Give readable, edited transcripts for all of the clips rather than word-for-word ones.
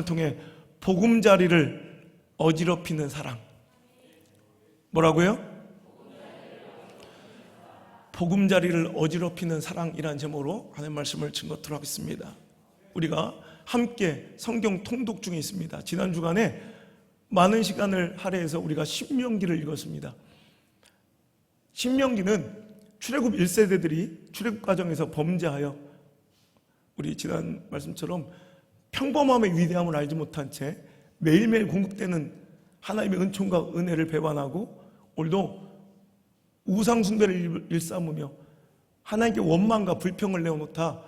통해 보금자리를 어지럽히는 사랑. 뭐라고요? 보금자리를 어지럽히는 사랑이라는 제목으로 하나님 말씀을 증거토록 하겠습니다. 우리가 함께 성경 통독 중에 있습니다. 지난 주간에 많은 시간을 할애해서 우리가 신명기를 읽었습니다. 신명기는 출애굽 1세대들이 출애굽 과정에서 범죄하여 우리 지난 말씀처럼 평범함의 위대함을 알지 못한 채 매일매일 공급되는 하나님의 은총과 은혜를 배반하고 오늘도 우상숭배를 일삼으며 하나님께 원망과 불평을 내어놓다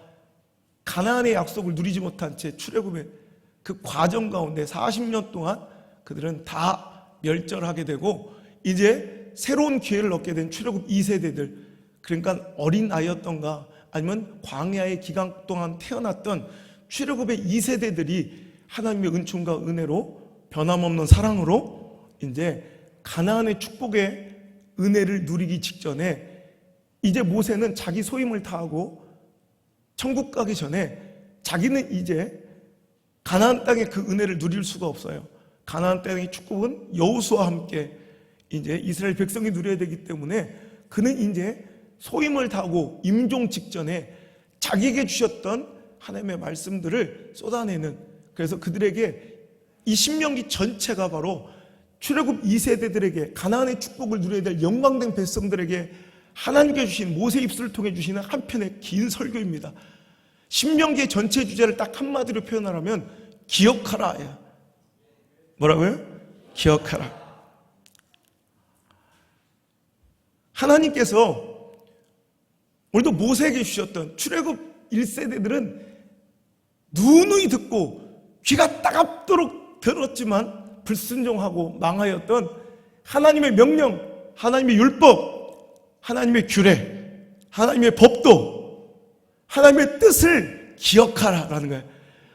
가나안의 약속을 누리지 못한 채 출애굽의 그 과정 가운데 40년 동안 그들은 다 멸절하게 되고 이제 새로운 기회를 얻게 된 출애굽 2세대들, 그러니까 어린 아이였던가 아니면 광야의 기간 동안 태어났던 출애굽의 2세대들이 하나님의 은총과 은혜로 변함없는 사랑으로 이제 가나안의 축복의 은혜를 누리기 직전에 이제 모세는 자기 소임을 다하고 천국 가기 전에 자기는 이제 가나안 땅의 그 은혜를 누릴 수가 없어요. 가나안 땅의 축복은 여호수아와 함께 이제 이스라엘 백성이 누려야 되기 때문에 그는 이제 소임을 다하고 임종 직전에 자기에게 주셨던 하나님의 말씀들을 쏟아내는, 그래서 그들에게 이 신명기 전체가 바로 출애굽 2세대들에게 가나안의 축복을 누려야 될 영광된 백성들에게 하나님께 주신 모세 입술을 통해 주시는 한편의 긴 설교입니다. 신명기의 전체 주제를 딱 한마디로 표현하라면 기억하라야. 뭐라고요? 기억하라. 하나님께서 오늘도 모세에게 주셨던 출애굽 1세대들은 누누이 듣고 귀가 따갑도록 들었지만 불순종하고 망하였던 하나님의 명령, 하나님의 율법, 하나님의 규례, 하나님의 법도, 하나님의 뜻을 기억하라라는 거예요.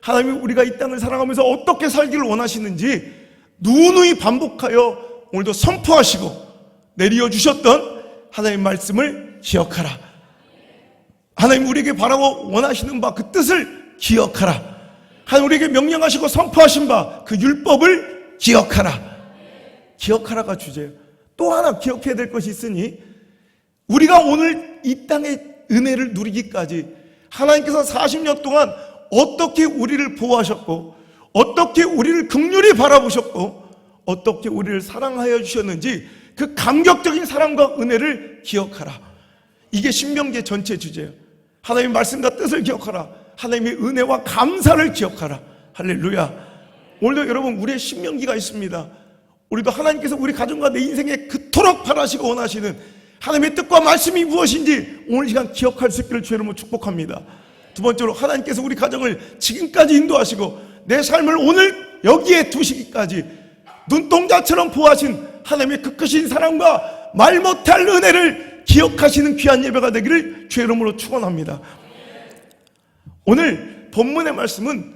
하나님이 우리가 이 땅을 살아가면서 어떻게 살기를 원하시는지 누누이 반복하여 오늘도 선포하시고 내려주셨던 하나님의 말씀을 기억하라. 하나님 우리에게 바라고 원하시는 바 그 뜻을 기억하라. 하나님 우리에게 명령하시고 선포하신 바 그 율법을 기억하라. 기억하라가 주제예요. 또 하나 기억해야 될 것이 있으니 우리가 오늘 이 땅의 은혜를 누리기까지 하나님께서 40년 동안 어떻게 우리를 보호하셨고 어떻게 우리를 긍휼히 바라보셨고 어떻게 우리를 사랑하여 주셨는지 그 감격적인 사랑과 은혜를 기억하라. 이게 신명기의 전체 주제예요. 하나님의 말씀과 뜻을 기억하라. 하나님의 은혜와 감사를 기억하라. 할렐루야. 오늘도 여러분 우리의 신명기가 있습니다. 우리도 하나님께서 우리 가정과 내 인생에 그토록 바라시고 원하시는 하나님의 뜻과 말씀이 무엇인지 오늘 시간 기억할 수 있기를 주의 이름으로 축복합니다. 두 번째로 하나님께서 우리 가정을 지금까지 인도하시고 내 삶을 오늘 여기에 두시기까지 눈동자처럼 보호하신 하나님의 그 크신 사랑과 말 못할 은혜를 기억하시는 귀한 예배가 되기를 주의 이름으로 축원합니다. 오늘 본문의 말씀은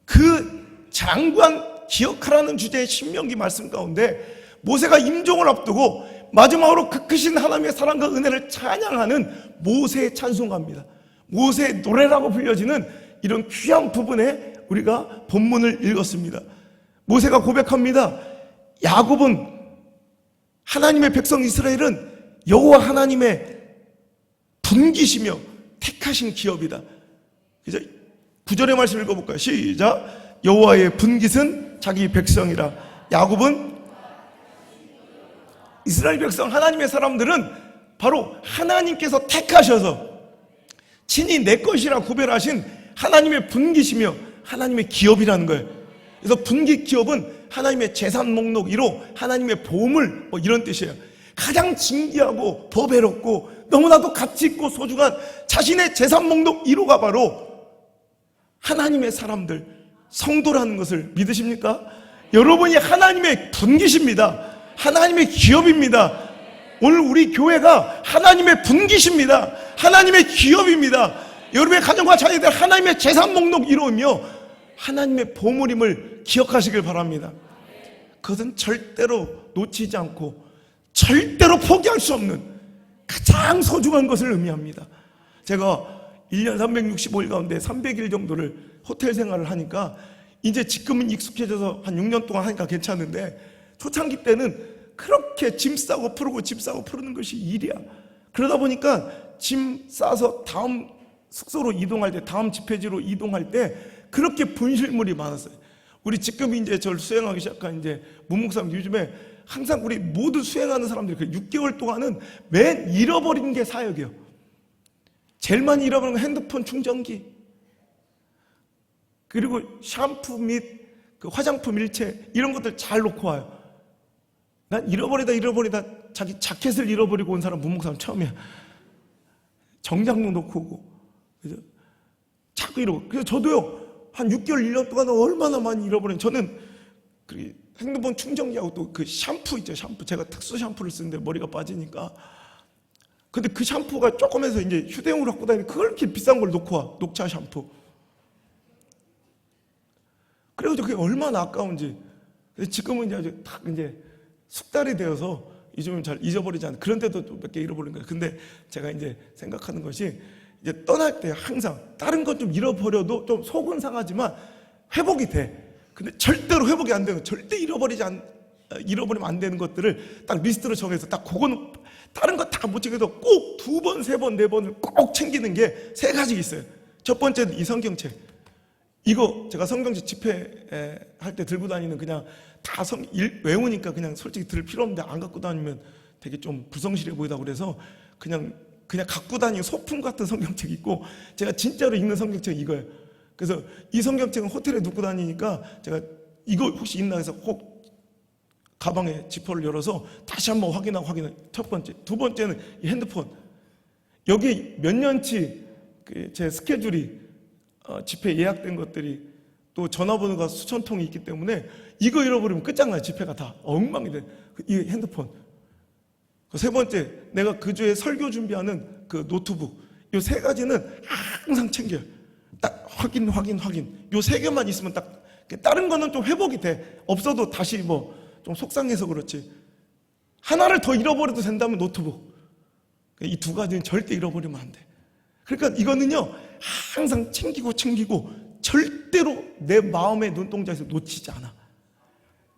그 장관 기억하라는 주제의 신명기 말씀 가운데 모세가 임종을 앞두고 마지막으로 그 크신 하나님의 사랑과 은혜를 찬양하는 모세의 찬송가입니다. 모세의 노래라고 불려지는 이런 귀한 부분에 우리가 본문을 읽었습니다. 모세가 고백합니다. 야곱은 하나님의 백성 이스라엘은 여호와 하나님의 분기시며 택하신 기업이다. 이제 9절의 말씀 읽어볼까요? 시작. 여호와의 분깃은 자기 백성이라. 야곱은 이스라엘 백성 하나님의 사람들은 바로 하나님께서 택하셔서 친히 내 것이라 구별하신 하나님의 분깃이며 하나님의 기업이라는 거예요. 그래서 분깃 기업은 하나님의 재산 목록 1호, 하나님의 보물 이런 뜻이에요. 가장 진귀하고 보배롭고 너무나도 가치 있고 소중한 자신의 재산 목록 1호가 바로 하나님의 사람들, 성도라는 것을 믿으십니까? 여러분이 하나님의 분깃입니다. 하나님의 기업입니다. 오늘 우리 교회가 하나님의 분깃입니다. 하나님의 기업입니다. 여러분의 가정과 자녀들 하나님의 재산 목록 1호이며 하나님의 보물임을 기억하시길 바랍니다. 그것은 절대로 놓치지 않고 절대로 포기할 수 없는 가장 소중한 것을 의미합니다. 제가 1년 365일 가운데 300일 정도를 호텔 생활을 하니까 이제 지금은 익숙해져서 한 6년 동안 하니까 괜찮은데 초창기 때는 그렇게 짐 싸고 풀고 짐 싸고 푸는 것이 일이야. 그러다 보니까 짐 싸서 다음 숙소로 이동할 때, 다음 집회지로 이동할 때 그렇게 분실물이 많았어요. 우리 지금 이제 저를 수행하기 시작한 이제 문목사님 요즘에 항상 우리 모두 수행하는 사람들이 그 6개월 동안은 맨 잃어버린 게 사역이에요. 제일 많이 잃어버린 건 핸드폰 충전기, 그리고 샴푸 및 그 화장품 일체 이런 것들 잘 놓고 와요. 난 잃어버리다 자기 자켓을 잃어버리고 온 사람 문목사님 처음이야. 정장도 놓고 오고. 그래서 자꾸 잃어버려. 그래서 저도요 한 6개월 1년 동안 얼마나 많이 잃어버린. 저는 그 핸드폰 충전기하고 또 그 샴푸 있죠. 샴푸 제가 특수 샴푸를 쓰는데 머리가 빠지니까. 근데 그 샴푸가 조금해서 이제 휴대용으로 갖고 다니는 그걸 이렇게 비싼 걸 놓고 와. 녹차 샴푸. 그래가지고 그게 얼마나 아까운지. 지금은 이제 딱 이제 숙달이 되어서 요즘은 잘 잊어버리지 않는, 그런데도 몇 개 잃어버린 거예요. 근데 제가 이제 생각하는 것이 이제 떠날 때 항상 다른 건 좀 잃어버려도 좀 속은 상하지만 회복이 돼. 근데 절대로 회복이 안 되는, 절대 잃어버리면 안 되는 것들을 딱 리스트로 정해서 딱 그거는 다른 거 다 못 챙겨도 꼭 2번, 3번, 4번을 꼭 챙기는 게 3가지 있어요. 첫 번째는 이 성경책. 이거 제가 성경책 집회 할 때 들고 다니는, 그냥 다 외우니까 그냥 솔직히 들을 필요 없는데 안 갖고 다니면 되게 좀 불성실해 보이다 그래서 그냥 갖고 다니는 소품 같은 성경책이 있고, 제가 진짜로 읽는 성경책이 이거예요. 그래서 이 성경책은 호텔에 놓고 다니니까 제가 이거 혹시 있나 해서 꼭 가방에 지퍼를 열어서 다시 한번 확인하고. 첫 번째. 두 번째는 이 핸드폰. 여기 몇 년치 제 스케줄이 집회 예약된 것들이 또 전화번호가 수천 통이 있기 때문에 이거 잃어버리면 끝장나요. 집회가 다 엉망이 돼. 이 핸드폰. 세 번째, 내가 그 주에 설교 준비하는 그 노트북. 이 3가지는 항상 챙겨요. 딱 확인. 요 3개만 있으면 딱, 다른 거는 좀 회복이 돼. 없어도 다시 뭐 좀 속상해서 그렇지. 하나를 더 잃어버려도 된다면 노트북. 이 2가지는 절대 잃어버리면 안 돼. 그러니까 이거는요 항상 챙기고 절대로 내 마음의 눈동자에서 놓치지 않아.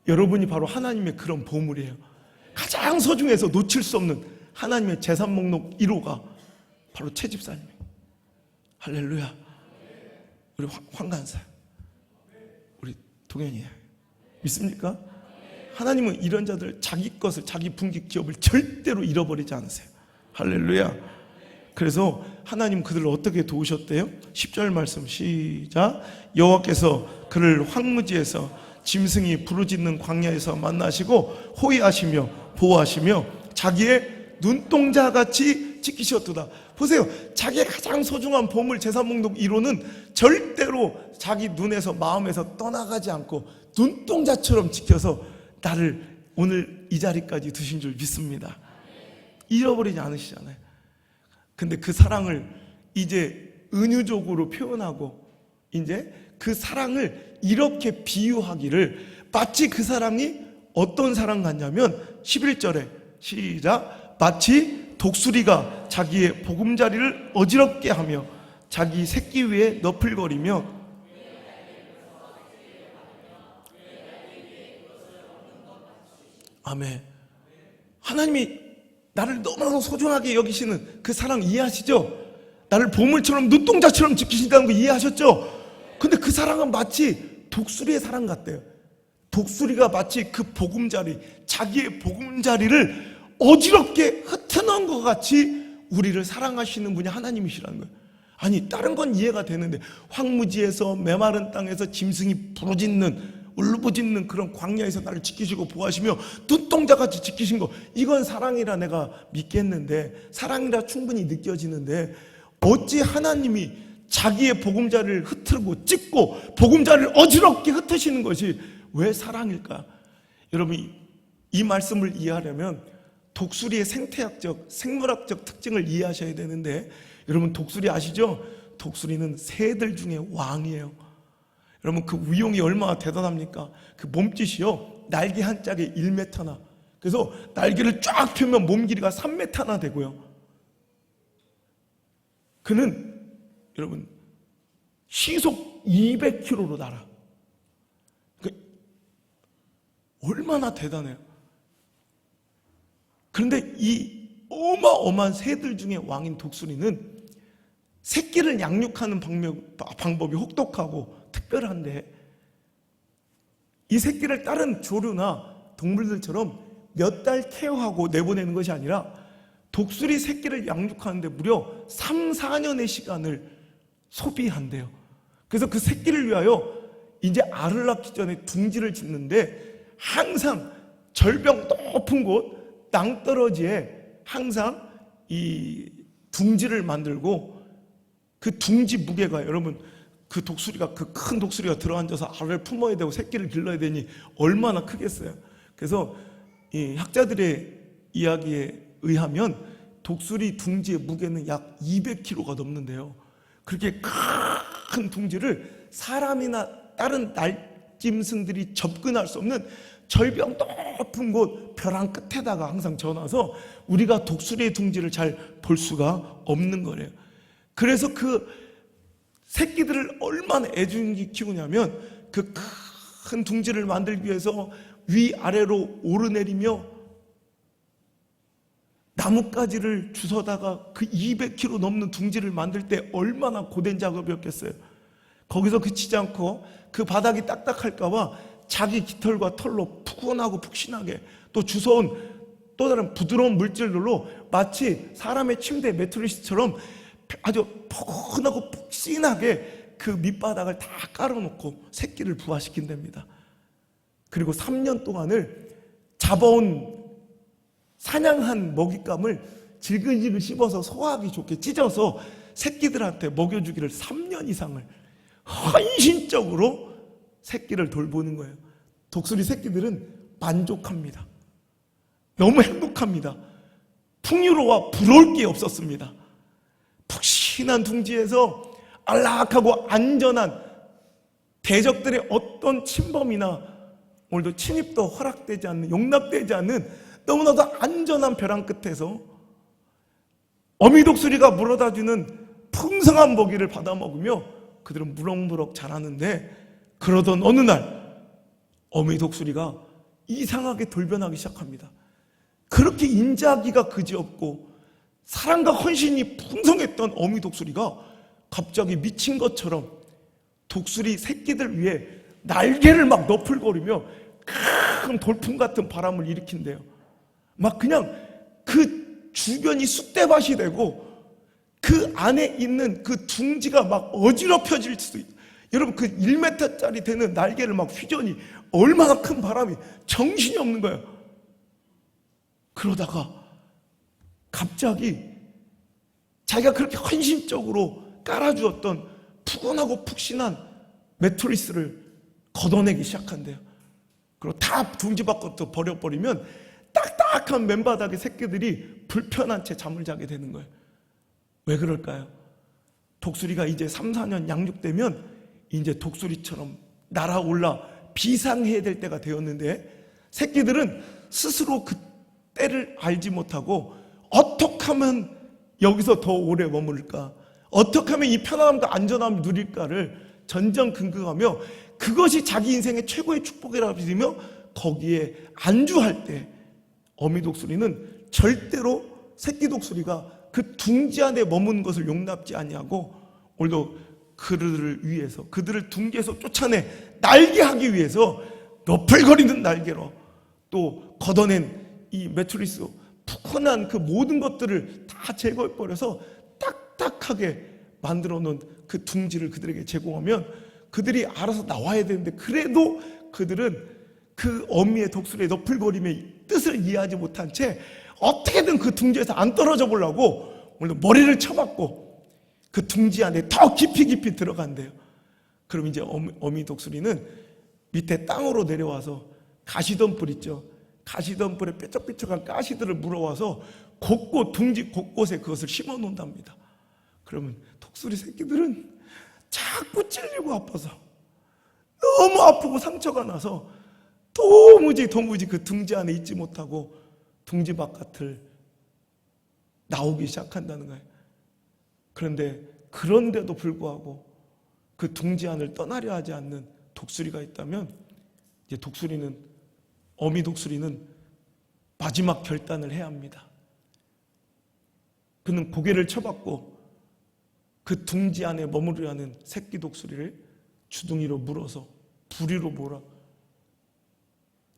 여러분이 바로 하나님의 그런 보물이에요. 가장 소중해서 놓칠 수 없는 하나님의 재산 목록 1호가 바로 채집사님이에요. 할렐루야. 우리 황간사, 우리 동현이에요. 믿습니까? 하나님은 이런 자들, 자기 것을, 자기 분깃 기업을 절대로 잃어버리지 않으세요. 할렐루야. 그래서 하나님 그들을 어떻게 도우셨대요? 10절 말씀 시작. 여호와께서 그를 황무지에서 짐승이 부르짖는 광야에서 만나시고 호위하시며 보호하시며 자기의 눈동자같이 지키셨도다. 보세요. 자기의 가장 소중한 보물 재산 목록 1호는 절대로 자기 눈에서 마음에서 떠나가지 않고 눈동자처럼 지켜서 나를 오늘 이 자리까지 두신 줄 믿습니다. 잃어버리지 않으시잖아요. 근데 그 사랑을 이제 은유적으로 표현하고 이제 그 사랑을 이렇게 비유하기를, 마치 그 사랑이 어떤 사랑 같냐면 11절에 시작. 마치 독수리가 자기의 보금자리를 어지럽게 하며 자기 새끼 위에 너풀거리며. 아멘. 하나님이 나를 너무너무 소중하게 여기시는 그 사랑 이해하시죠? 나를 보물처럼 눈동자처럼 지키신다는 거 이해하셨죠? 근데 그 사랑은 마치 독수리의 사랑 같대요. 독수리가 마치 그 보금자리, 자기의 보금자리를 어지럽게 흩어놓은 것 같이 우리를 사랑하시는 분이 하나님이시라는 거예요. 아니 다른 건 이해가 되는데 황무지에서 메마른 땅에서 짐승이 부르짖는, 울부짖는 그런 광야에서 나를 지키시고 보호하시며 눈동자같이 지키신 거, 이건 사랑이라 내가 믿겠는데, 사랑이라 충분히 느껴지는데, 어찌 하나님이 자기의 보금자리를 흩트고 찢고 보금자리를 어지럽게 흩으시는 것이 왜 사랑일까? 여러분 이 말씀을 이해하려면 독수리의 생태학적, 생물학적 특징을 이해하셔야 되는데, 여러분 독수리 아시죠? 독수리는 새들 중에 왕이에요. 여러분 그 위용이 얼마나 대단합니까? 그 몸짓이요, 날개 한 짝에 1m나, 그래서 날개를 쫙 펴면 몸 길이가 3m나 되고요. 그는 여러분 시속 200km로 날아. 얼마나 대단해요. 그런데 이 어마어마한 새들 중에 왕인 독수리는 새끼를 양육하는 방법이 혹독하고 특별한데, 이 새끼를 다른 조류나 동물들처럼 몇 달 케어하고 내보내는 것이 아니라 독수리 새끼를 양육하는데 무려 3, 4년의 시간을 소비한대요. 그래서 그 새끼를 위하여 이제 알을 낳기 전에 둥지를 짓는데, 항상 절벽 높은 곳 낭떠러지에 항상 이 둥지를 만들고, 그 둥지 무게가, 여러분 그 독수리가, 그 큰 독수리가 들어앉아서 알을 품어야 되고 새끼를 길러야 되니 얼마나 크겠어요. 그래서 이 학자들의 이야기에 의하면 독수리 둥지의 무게는 약 200kg가 넘는데요. 그렇게 큰 둥지를 사람이나 다른 날짐승들이 접근할 수 없는 절벽 높은 곳 벼랑 끝에다가 항상 져놔서 우리가 독수리의 둥지를 잘 볼 수가 없는 거래요. 그래서 그 새끼들을 얼마나 애중히 키우냐면, 그 큰 둥지를 만들기 위해서 위아래로 오르내리며 나뭇가지를 주워다가 그 200kg 넘는 둥지를 만들 때 얼마나 고된 작업이었겠어요. 거기서 그치지 않고 그 바닥이 딱딱할까 봐 자기 깃털과 털로 푸근하고 푹신하게, 또 주워온 또 다른 부드러운 물질들로 마치 사람의 침대 매트리스처럼 아주 포근하고 푹신하게 그 밑바닥을 다 깔아놓고 새끼를 부화시킨답니다. 그리고 3년 동안을 잡아온 사냥한 먹잇감을 질근질근 씹어서 소화하기 좋게 찢어서 새끼들한테 먹여주기를 3년 이상을 헌신적으로 새끼를 돌보는 거예요. 독수리 새끼들은 만족합니다. 너무 행복합니다. 풍요로워 부러울 게 없었습니다. 푹신한 둥지에서 안락하고 안전한, 대적들의 어떤 침범이나 오늘도 침입도 허락되지 않는, 용납되지 않는 너무나도 안전한 벼랑 끝에서 어미 독수리가 물어다주는 풍성한 먹이를 받아 먹으며 그들은 무럭무럭 자라는데, 그러던 어느 날 어미 독수리가 이상하게 돌변하기 시작합니다. 그렇게 인자하기가 그지없고 사랑과 헌신이 풍성했던 어미 독수리가 갑자기 미친 것처럼 독수리 새끼들 위해 날개를 막 너풀거리며 큰 돌풍 같은 바람을 일으킨대요. 막 그냥 그 주변이 쑥대밭이 되고 그 안에 있는 그 둥지가 막 어지럽혀질 수도 있어요. 여러분, 그 1m짜리 되는 날개를 막 휘저니 얼마나 큰 바람이, 정신이 없는 거예요. 그러다가 갑자기 자기가 그렇게 헌신적으로 깔아주었던 푸근하고 푹신한 매트리스를 걷어내기 시작한대요. 그리고 다 둥지 밖으로 버려버리면 딱딱한 맨바닥에 새끼들이 불편한 채 잠을 자게 되는 거예요. 왜 그럴까요? 독수리가 이제 3, 4년 양육되면 이제 독수리처럼 날아올라 비상해야 될 때가 되었는데, 새끼들은 스스로 그 때를 알지 못하고 어떻게 하면 여기서 더 오래 머무를까, 어떻게 하면 이 편안함과 안전함을 누릴까를 전전긍긍하며 그것이 자기 인생의 최고의 축복이라고 믿으며 거기에 안주할 때, 어미 독수리는 절대로 새끼 독수리가 그 둥지 안에 머무는 것을 용납지 아니하고 오늘도 그들을 위해서, 그들을 둥지에서 쫓아내 날개하기 위해서 너풀거리는 날개로 또 걷어낸 이 매트리스, 푸근한 그 모든 것들을 다 제거해버려서 딱딱하게 만들어 놓은 그 둥지를 그들에게 제공하면 그들이 알아서 나와야 되는데, 그래도 그들은 그 어미의 독수리의 너풀거림의 뜻을 이해하지 못한 채 어떻게든 그 둥지에서 안 떨어져 보려고 오늘 머리를 쳐박고 그 둥지 안에 더 깊이 들어간대요. 그럼 이제 어미 독수리는 밑에 땅으로 내려와서 가시덤불 있죠. 가시덤불에 뾰족뾰족한 가시들을 물어와서 곳곳, 둥지 곳곳에 그것을 심어 놓는답니다. 그러면 독수리 새끼들은 자꾸 찔리고 아파서 너무 아프고 상처가 나서 도무지 그 둥지 안에 있지 못하고 둥지 바깥을 나오기 시작한다는 거예요. 그런데도 불구하고 그 둥지 안을 떠나려 하지 않는 독수리가 있다면, 이제 독수리는 어미 독수리는 마지막 결단을 해야 합니다. 그는 고개를 쳐박고 그 둥지 안에 머무르려 하는 새끼 독수리를 주둥이로 물어서 부리로 몰아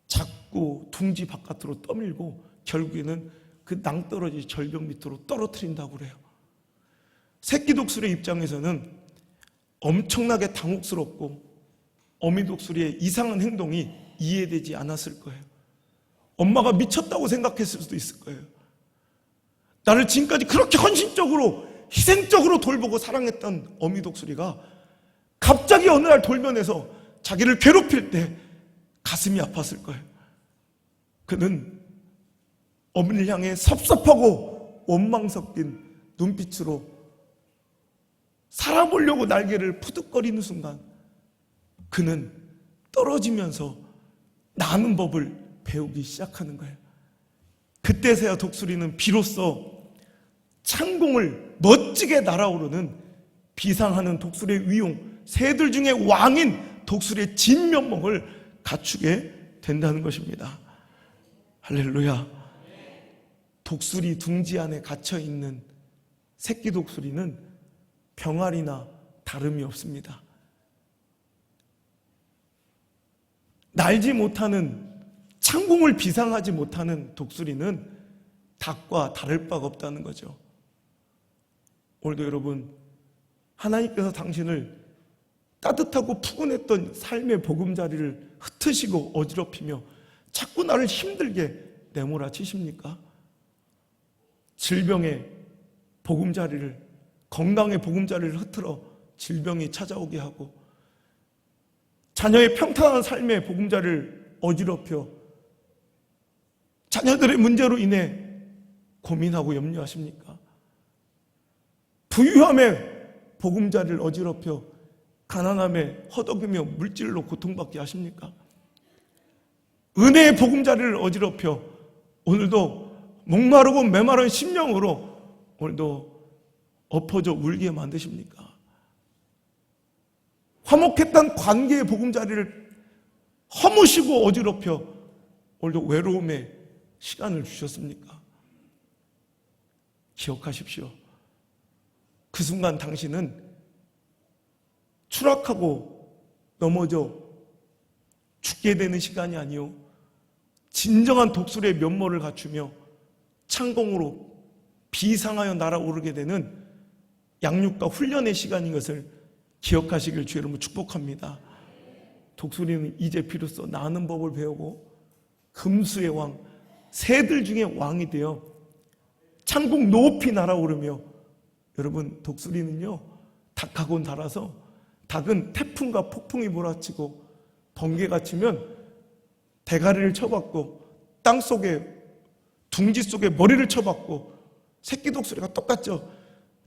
자꾸 둥지 바깥으로 떠밀고 결국에는 그 낭떠러지 절벽 밑으로 떨어뜨린다고 그래요. 새끼 독수리의 입장에서는 엄청나게 당혹스럽고 어미 독수리의 이상한 행동이 이해되지 않았을 거예요. 엄마가 미쳤다고 생각했을 수도 있을 거예요. 나를 지금까지 그렇게 헌신적으로 희생적으로 돌보고 사랑했던 어미 독수리가 갑자기 어느 날 돌변해서 자기를 괴롭힐 때 가슴이 아팠을 거예요. 그는 어미를 향해 섭섭하고 원망 섞인 눈빛으로 살아보려고 날개를 푸득거리는 순간 그는 떨어지면서 나는 법을 배우기 시작하는 거예요. 그때서야 독수리는 비로소 창공을 멋지게 날아오르는 비상하는 독수리의 위용, 새들 중에 왕인 독수리의 진면목을 갖추게 된다는 것입니다. 할렐루야. 독수리 둥지 안에 갇혀있는 새끼 독수리는 병아리나 다름이 없습니다. 날지 못하는, 창공을 비상하지 못하는 독수리는 닭과 다를 바가 없다는 거죠. 오늘도 여러분, 하나님께서 당신을 따뜻하고 푸근했던 삶의 보금자리를 흩으시고 어지럽히며 자꾸 나를 힘들게 내몰아치십니까? 질병의 보금자리를, 건강의 보금자리를 흐트러 질병이 찾아오게 하고 자녀의 평탄한 삶의 보금자리를 어지럽혀 자녀들의 문제로 인해 고민하고 염려하십니까? 부유함의 보금자리를 어지럽혀 가난함에 허덕이며 물질로 고통받게 하십니까? 은혜의 보금자리를 어지럽혀 오늘도 목마르고 메마른 심령으로 오늘도 엎어져 울게 만드십니까? 화목했던 관계의 보금자리를 허무시고 어지럽혀 오늘도 외로움의 시간을 주셨습니까? 기억하십시오. 그 순간 당신은 추락하고 넘어져 죽게 되는 시간이 아니요, 진정한 독수리의 면모를 갖추며 창공으로 비상하여 날아오르게 되는 양육과 훈련의 시간인 것을 기억하시길 주의 이름으로 축복합니다. 독수리는 이제 비로소 나는 법을 배우고 금수의 왕, 새들 중에 왕이 되어 창공 높이 날아오르며, 여러분, 독수리는요 닭하고는 달라서 닭은 태풍과 폭풍이 몰아치고 번개가 치면 대가리를 쳐박고 땅속에 둥지 속에 머리를 쳐박고, 새끼 독수리가 똑같죠.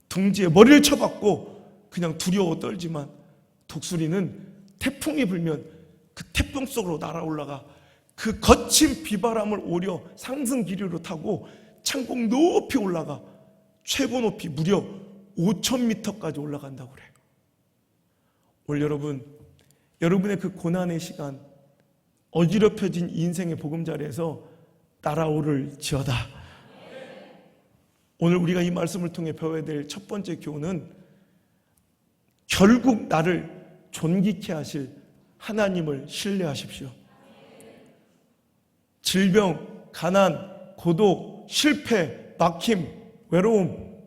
둥지에 머리를 쳐박고 그냥 두려워 떨지만 독수리는 태풍이 불면 그 태풍 속으로 날아올라가 그 거친 비바람을 오려 상승 기류로 타고 창공 높이 올라가 최고 높이 무려 5,000m까지 올라간다고 그래요. 오늘 여러분, 여러분의 그 고난의 시간, 어지럽혀진 인생의 보금자리에서 날아오를 지어다. 오늘 우리가 이 말씀을 통해 배워야 될 첫 번째 교훈은 결국 나를 존귀케 하실 하나님을 신뢰하십시오. 질병, 가난, 고독, 실패, 막힘, 외로움,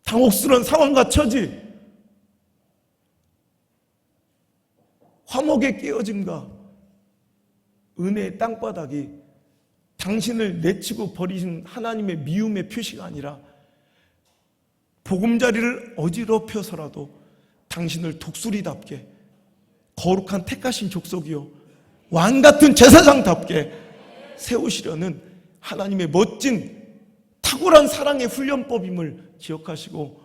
당혹스러운 상황과 처지, 화목의 깨어짐과 은혜의 땅바닥이 당신을 내치고 버리신 하나님의 미움의 표시가 아니라 보금자리를 어지럽혀서라도 당신을 독수리답게 거룩한 택하신 족속이요 왕같은 제사장답게 세우시려는 하나님의 멋진 탁월한 사랑의 훈련법임을 기억하시고,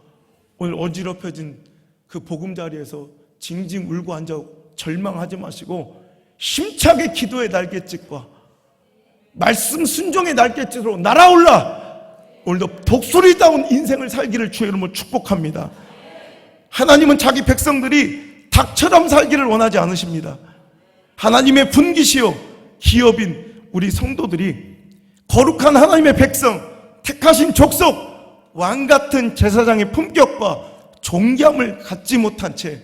오늘 어지럽혀진 그 보금자리에서 징징 울고 앉아 절망하지 마시고 힘차게 기도의 날갯짓과 말씀 순종의 날갯짓으로 날아올라 오늘도 독수리다운 인생을 살기를 주의 이름으로 축복합니다. 하나님은 자기 백성들이 닭처럼 살기를 원하지 않으십니다. 하나님의 분기시요 기업인 우리 성도들이 거룩한 하나님의 백성, 택하신 족속, 왕같은 제사장의 품격과 존귀함을 갖지 못한 채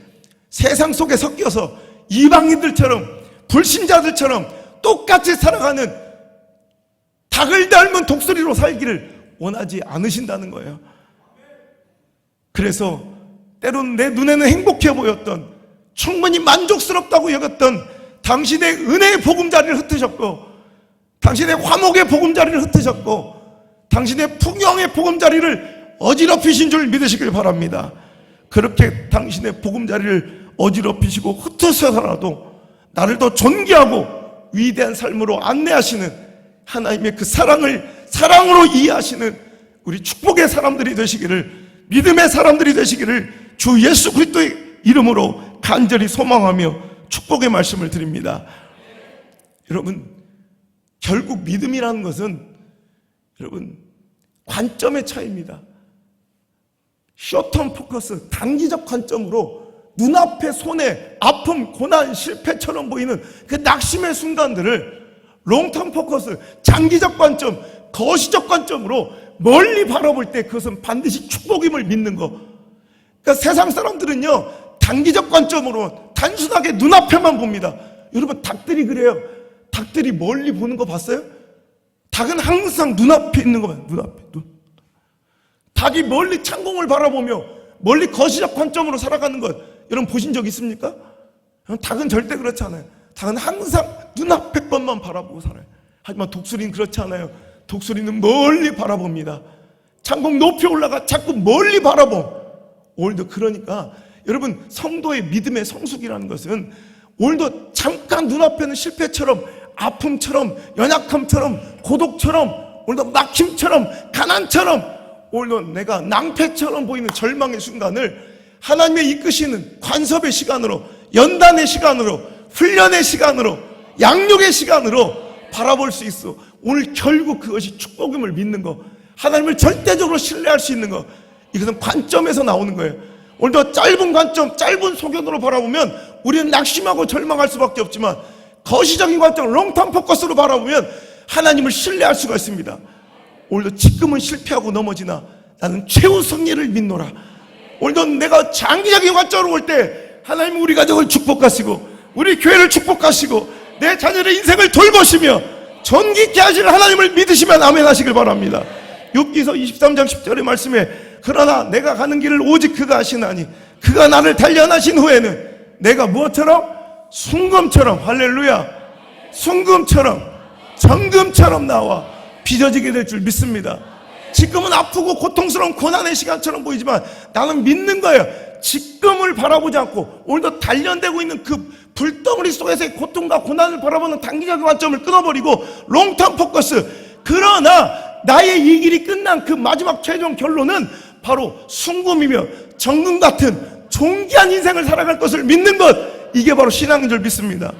세상 속에 섞여서 이방인들처럼 불신자들처럼 똑같이 살아가는 닭을 닮은 독수리로 살기를 원하지 않으신다는 거예요. 그래서 때론 내 눈에는 행복해 보였던, 충분히 만족스럽다고 여겼던 당신의 은혜의 보금자리를 흩으셨고, 당신의 화목의 보금자리를 흩으셨고, 당신의 풍요의 보금자리를 어지럽히신 줄 믿으시길 바랍니다. 그렇게 당신의 보금자리를 어지럽히시고 흩으셔서라도 나를 더 존귀하고 위대한 삶으로 안내하시는 하나님의 그 사랑으로 이해하시는 우리 축복의 사람들이 되시기를, 믿음의 사람들이 되시기를 주 예수 그리스도의 이름으로 간절히 소망하며 축복의 말씀을 드립니다. 여러분, 결국 믿음이라는 것은 여러분 관점의 차이입니다. 숏텀 포커스, 단기적 관점으로 눈앞에 손해, 아픔, 고난, 실패처럼 보이는 그 낙심의 순간들을 롱텀 포커스, 장기적 관점, 거시적 관점으로 멀리 바라볼 때 그것은 반드시 축복임을 믿는 거. 그러니까 세상 사람들은요, 단기적 관점으로 단순하게 눈앞에만 봅니다. 여러분, 닭들이 그래요. 닭들이 멀리 보는 거 봤어요? 닭은 항상 눈앞에 있는 거예요. 눈앞에. 닭이 멀리 창공을 바라보며 멀리 거시적 관점으로 살아가는 것, 여러분 보신 적 있습니까? 닭은 절대 그렇지 않아요. 닭은 항상 눈앞에 것만 바라보고 살아요. 하지만 독수리는 그렇지 않아요. 독수리는 멀리 바라봅니다. 창공 높이 올라가 자꾸 멀리 바라봄. 오늘도 그러니까 여러분, 성도의 믿음의 성숙이라는 것은 오늘도 잠깐 눈앞에는 실패처럼, 아픔처럼, 연약함처럼, 고독처럼, 오늘도 막힘처럼, 가난처럼, 오늘도 내가 낭패처럼 보이는 절망의 순간을 하나님의 이끄시는 관섭의 시간으로, 연단의 시간으로, 훈련의 시간으로, 양육의 시간으로 바라볼 수 있어. 오늘 결국 그것이 축복임을 믿는 거, 하나님을 절대적으로 신뢰할 수 있는 거, 이것은 관점에서 나오는 거예요. 오늘도 짧은 관점, 짧은 소견으로 바라보면 우리는 낙심하고 절망할 수밖에 없지만, 거시적인 관점, 롱텀 포커스로 바라보면 하나님을 신뢰할 수가 있습니다. 오늘도 지금은 실패하고 넘어지나 나는 최후 승리를 믿노라. 오늘도 내가 장기적인 관점으로 볼 때 하나님은 우리 가족을 축복하시고, 우리 교회를 축복하시고, 내 자녀의 인생을 돌보시며 존귀케 하실 하나님을 믿으시면 아멘 하시길 바랍니다. 욥기서 23장 10절의 말씀에, 그러나 내가 가는 길을 오직 그가 아시나니 그가 나를 단련하신 후에는 내가 무엇처럼? 순금처럼, 할렐루야, 순금처럼, 정금처럼 나와 빚어지게 될 줄 믿습니다. 지금은 아프고 고통스러운 고난의 시간처럼 보이지만 나는 믿는 거예요. 지금을 바라보지 않고 오늘도 단련되고 있는 그 불덩어리 속에서의 고통과 고난을 바라보는 단기적인 관점을 끊어버리고 롱텀 포커스, 그러나 나의 이 길이 끝난 그 마지막 최종 결론은 바로 순금이며 정금 같은 존귀한 인생을 살아갈 것을 믿는 것, 이게 바로 신앙인 줄 믿습니다.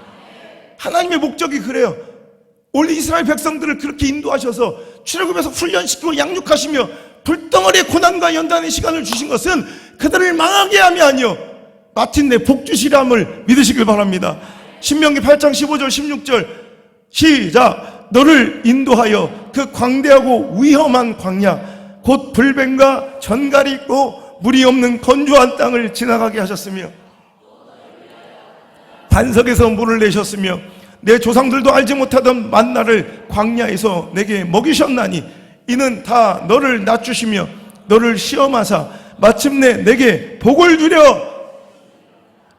하나님의 목적이 그래요. 원래 이스라엘 백성들을 그렇게 인도하셔서 출애굽에서 훈련시키고 양육하시며 불덩어리의 고난과 연단의 시간을 주신 것은 그들을 망하게 함이 아니요 마침내 복주시람을 믿으시길 바랍니다. 신명기 8장 15절 16절 시작. 너를 인도하여 그 광대하고 위험한 광야 곧 불뱀과 전갈이 있고 물이 없는 건조한 땅을 지나가게 하셨으며 반석에서 물을 내셨으며 내 조상들도 알지 못하던 만나를 광야에서 내게 먹이셨나니 이는 다 너를 낮추시며 너를 시험하사 마침내 내게 복을 주려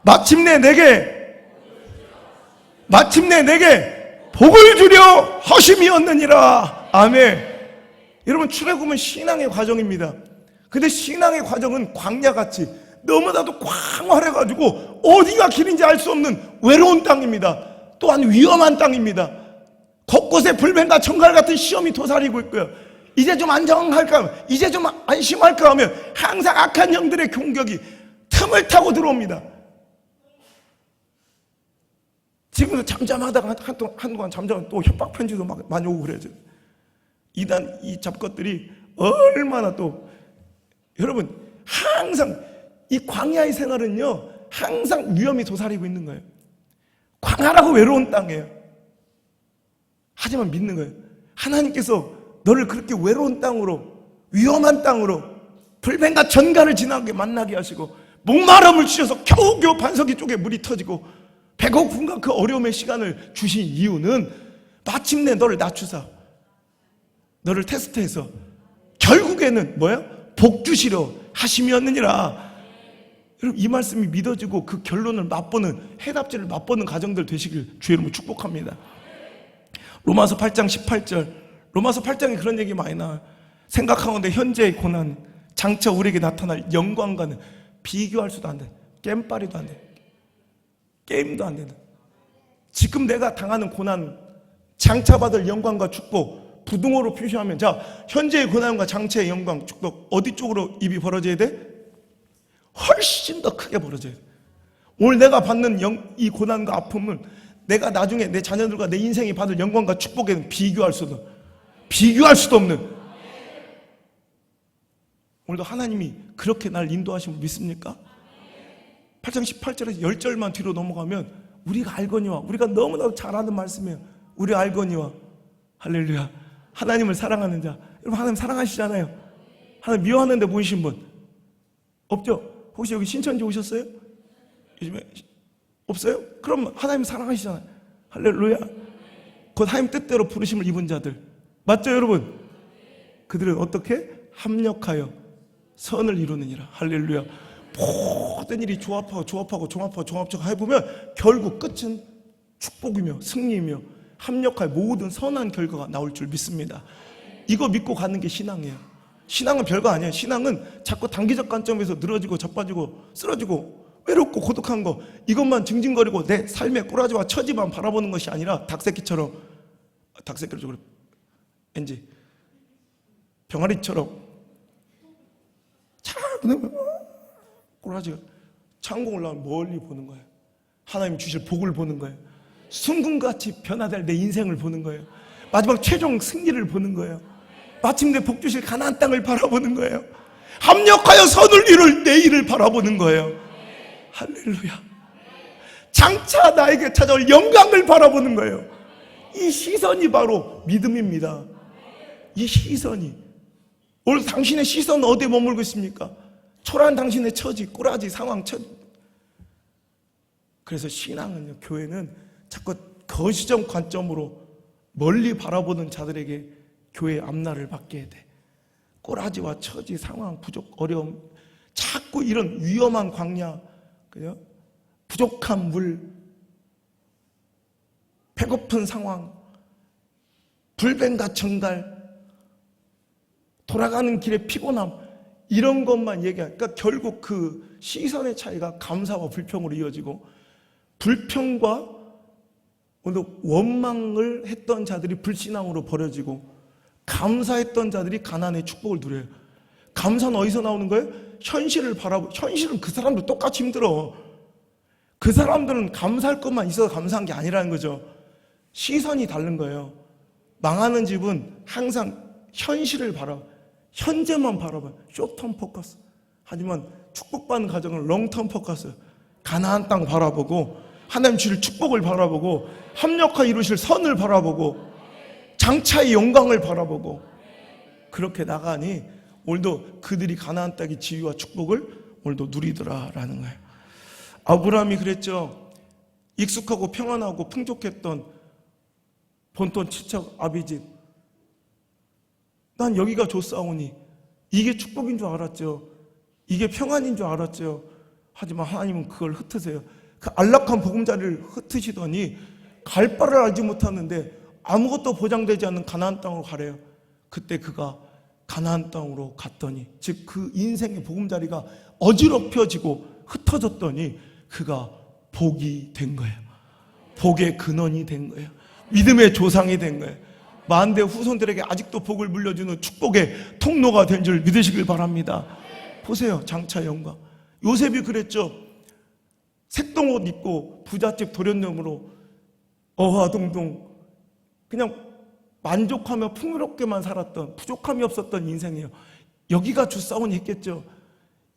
마침내 내게 복을 주려 하심이었느니라. 아멘. 여러분, 출애굽은 신앙의 과정입니다. 근데 신앙의 과정은 광야같이 너무나도 광활해가지고 어디가 길인지 알 수 없는 외로운 땅입니다. 또한 위험한 땅입니다. 곳곳에 불뱀과 청갈 같은 시험이 도사리고 있고요. 이제 좀 안정할까 하면, 이제 좀 안심할까 하면 항상 악한 영들의 공격이 틈을 타고 들어옵니다. 지금도 잠잠하다가 한동안 잠잠하면 또 협박 편지도 막 많이 오고 그래요. 이단 이 잡것들이 얼마나 또, 여러분, 항상 이 광야의 생활은요 항상 위험이 도사리고 있는 거예요. 광활하고 외로운 땅이에요. 하지만 믿는 거예요. 하나님께서 너를 그렇게 외로운 땅으로, 위험한 땅으로 불뱀과 전갈을 지나게 만나게 하시고 목마름을 주셔서 겨우겨우 반석이 쪽에 물이 터지고 배고픔과 그 어려움의 시간을 주신 이유는 마침내 너를 낮추사 너를 테스트해서 결국에는 뭐야? 복 주시려 하심이었느니라. 여러분, 이 말씀이 믿어지고 그 결론을 맛보는, 해답지를 맛보는 가정들 되시길 주의 이름으로 축복합니다. 로마서 8장 18절, 로마서 8장에 그런 얘기 많이 나와요. 생각하건대 현재의 고난, 장차 우리에게 나타날 영광과는 비교할 수도 안 돼. 깸빠리도 안 돼. 게임도 안 되는. 지금 내가 당하는 고난, 장차 받을 영광과 축복, 부등호로 표시하면, 자, 현재의 고난과 장차의 영광, 축복, 어디 쪽으로 입이 벌어져야 돼? 훨씬 더 크게 벌어져야 돼. 오늘 내가 받는 이 고난과 아픔은 내가 나중에 내 자녀들과 내 인생이 받을 영광과 축복에는 비교할 수도 없는. 오늘도 하나님이 그렇게 날 인도하심을 믿습니까? 8장 18절에서 10절만 뒤로 넘어가면 우리가 알거니와, 우리가 너무나 잘 아는 말씀이에요. 우리 알거니와, 할렐루야, 하나님을 사랑하는 자. 여러분, 하나님 사랑하시잖아요. 하나님 미워하는데 보이신 분 없죠? 혹시 여기 신천지 오셨어요? 요즘에 없어요? 그럼 하나님 사랑하시잖아요. 할렐루야. 곧 하나님 뜻대로 부르심을 입은 자들, 맞죠 여러분? 그들은 어떻게? 합력하여 선을 이루느니라. 할렐루야. 모든 일이 종합적으로 해보면 결국 끝은 축복이며 승리이며 합력하여 모든 선한 결과가 나올 줄 믿습니다. 이거 믿고 가는 게 신앙이에요. 신앙은 별거 아니에요. 신앙은 자꾸 단기적 관점에서 늘어지고 자빠지고 쓰러지고 외롭고 고독한 거, 이것만 징징거리고 내 삶의 꼬라지와 처지만 바라보는 것이 아니라 닭새끼처럼, 닭새끼를 좀 왠지 병아리처럼 잘 꼬라지가 창공 올라오면 멀리 보는 거예요. 하나님 주실 복을 보는 거예요. 순금같이 변화될 내 인생을 보는 거예요. 마지막 최종 승리를 보는 거예요. 마침내 복 주실 가나안 땅을 바라보는 거예요. 합력하여 선을 이룰 내일을 바라보는 거예요. 할렐루야. 장차 나에게 찾아올 영광을 바라보는 거예요. 이 시선이 바로 믿음입니다. 이 시선이. 오늘 당신의 시선은 어디에 머물고 있습니까? 초라한 당신의 처지, 꼬라지, 상황, 그래서 신앙은요, 교회는 자꾸 거시적 관점으로 멀리 바라보는 자들에게 교회의 앞날을 받게 돼. 꼬라지와 처지, 상황, 부족, 어려움, 자꾸 이런 위험한 광야, 그죠? 부족한 물, 배고픈 상황, 불뱀과 전갈, 돌아가는 길의 피곤함, 이런 것만 얘기하니까 결국 그 시선의 차이가 감사와 불평으로 이어지고, 불평과 원망을 했던 자들이 불신앙으로 버려지고, 감사했던 자들이 가난의 축복을 누려요. 감사는 어디서 나오는 거예요? 현실은 그 사람도 똑같이 힘들어. 그 사람들은 감사할 것만 있어서 감사한 게 아니라는 거죠. 시선이 다른 거예요. 망하는 집은 항상 현실을 현재만 바라봐요. 숏텀 포커스. 하지만 축복받는 가정은 롱텀 포커스. 가나안 땅 바라보고, 하나님 주실 축복을 바라보고, 합력하 이루실 선을 바라보고, 장차의 영광을 바라보고, 그렇게 나가니 오늘도 그들이 가나안 땅의 지위와 축복을 오늘도 누리더라라는 거예요. 아브라함이 그랬죠. 익숙하고 평안하고 풍족했던 본토 친척 아비집, 난 여기가 좋사오니, 이게 축복인 줄 알았죠. 이게 평안인 줄 알았죠. 하지만 하나님은 그걸 흩으세요. 그 안락한 보금자리를 흩으시더니 갈 바를 알지 못하는데 아무것도 보장되지 않는 가나안 땅으로 가래요. 그때 그가 가나안 땅으로 갔더니, 즉 그 인생의 보금자리가 어지럽혀지고 흩어졌더니 그가 복이 된 거예요. 복의 근원이 된 거예요. 믿음의 조상이 된 거예요. 만대 후손들에게 아직도 복을 물려주는 축복의 통로가 된 줄 믿으시길 바랍니다. 보세요, 장차 영광. 요셉이 그랬죠. 색동옷 입고 부잣집 도련님으로 어화동동 그냥 만족하며 풍요롭게만 살았던, 부족함이 없었던 인생이에요. 여기가 주사원이 했겠죠.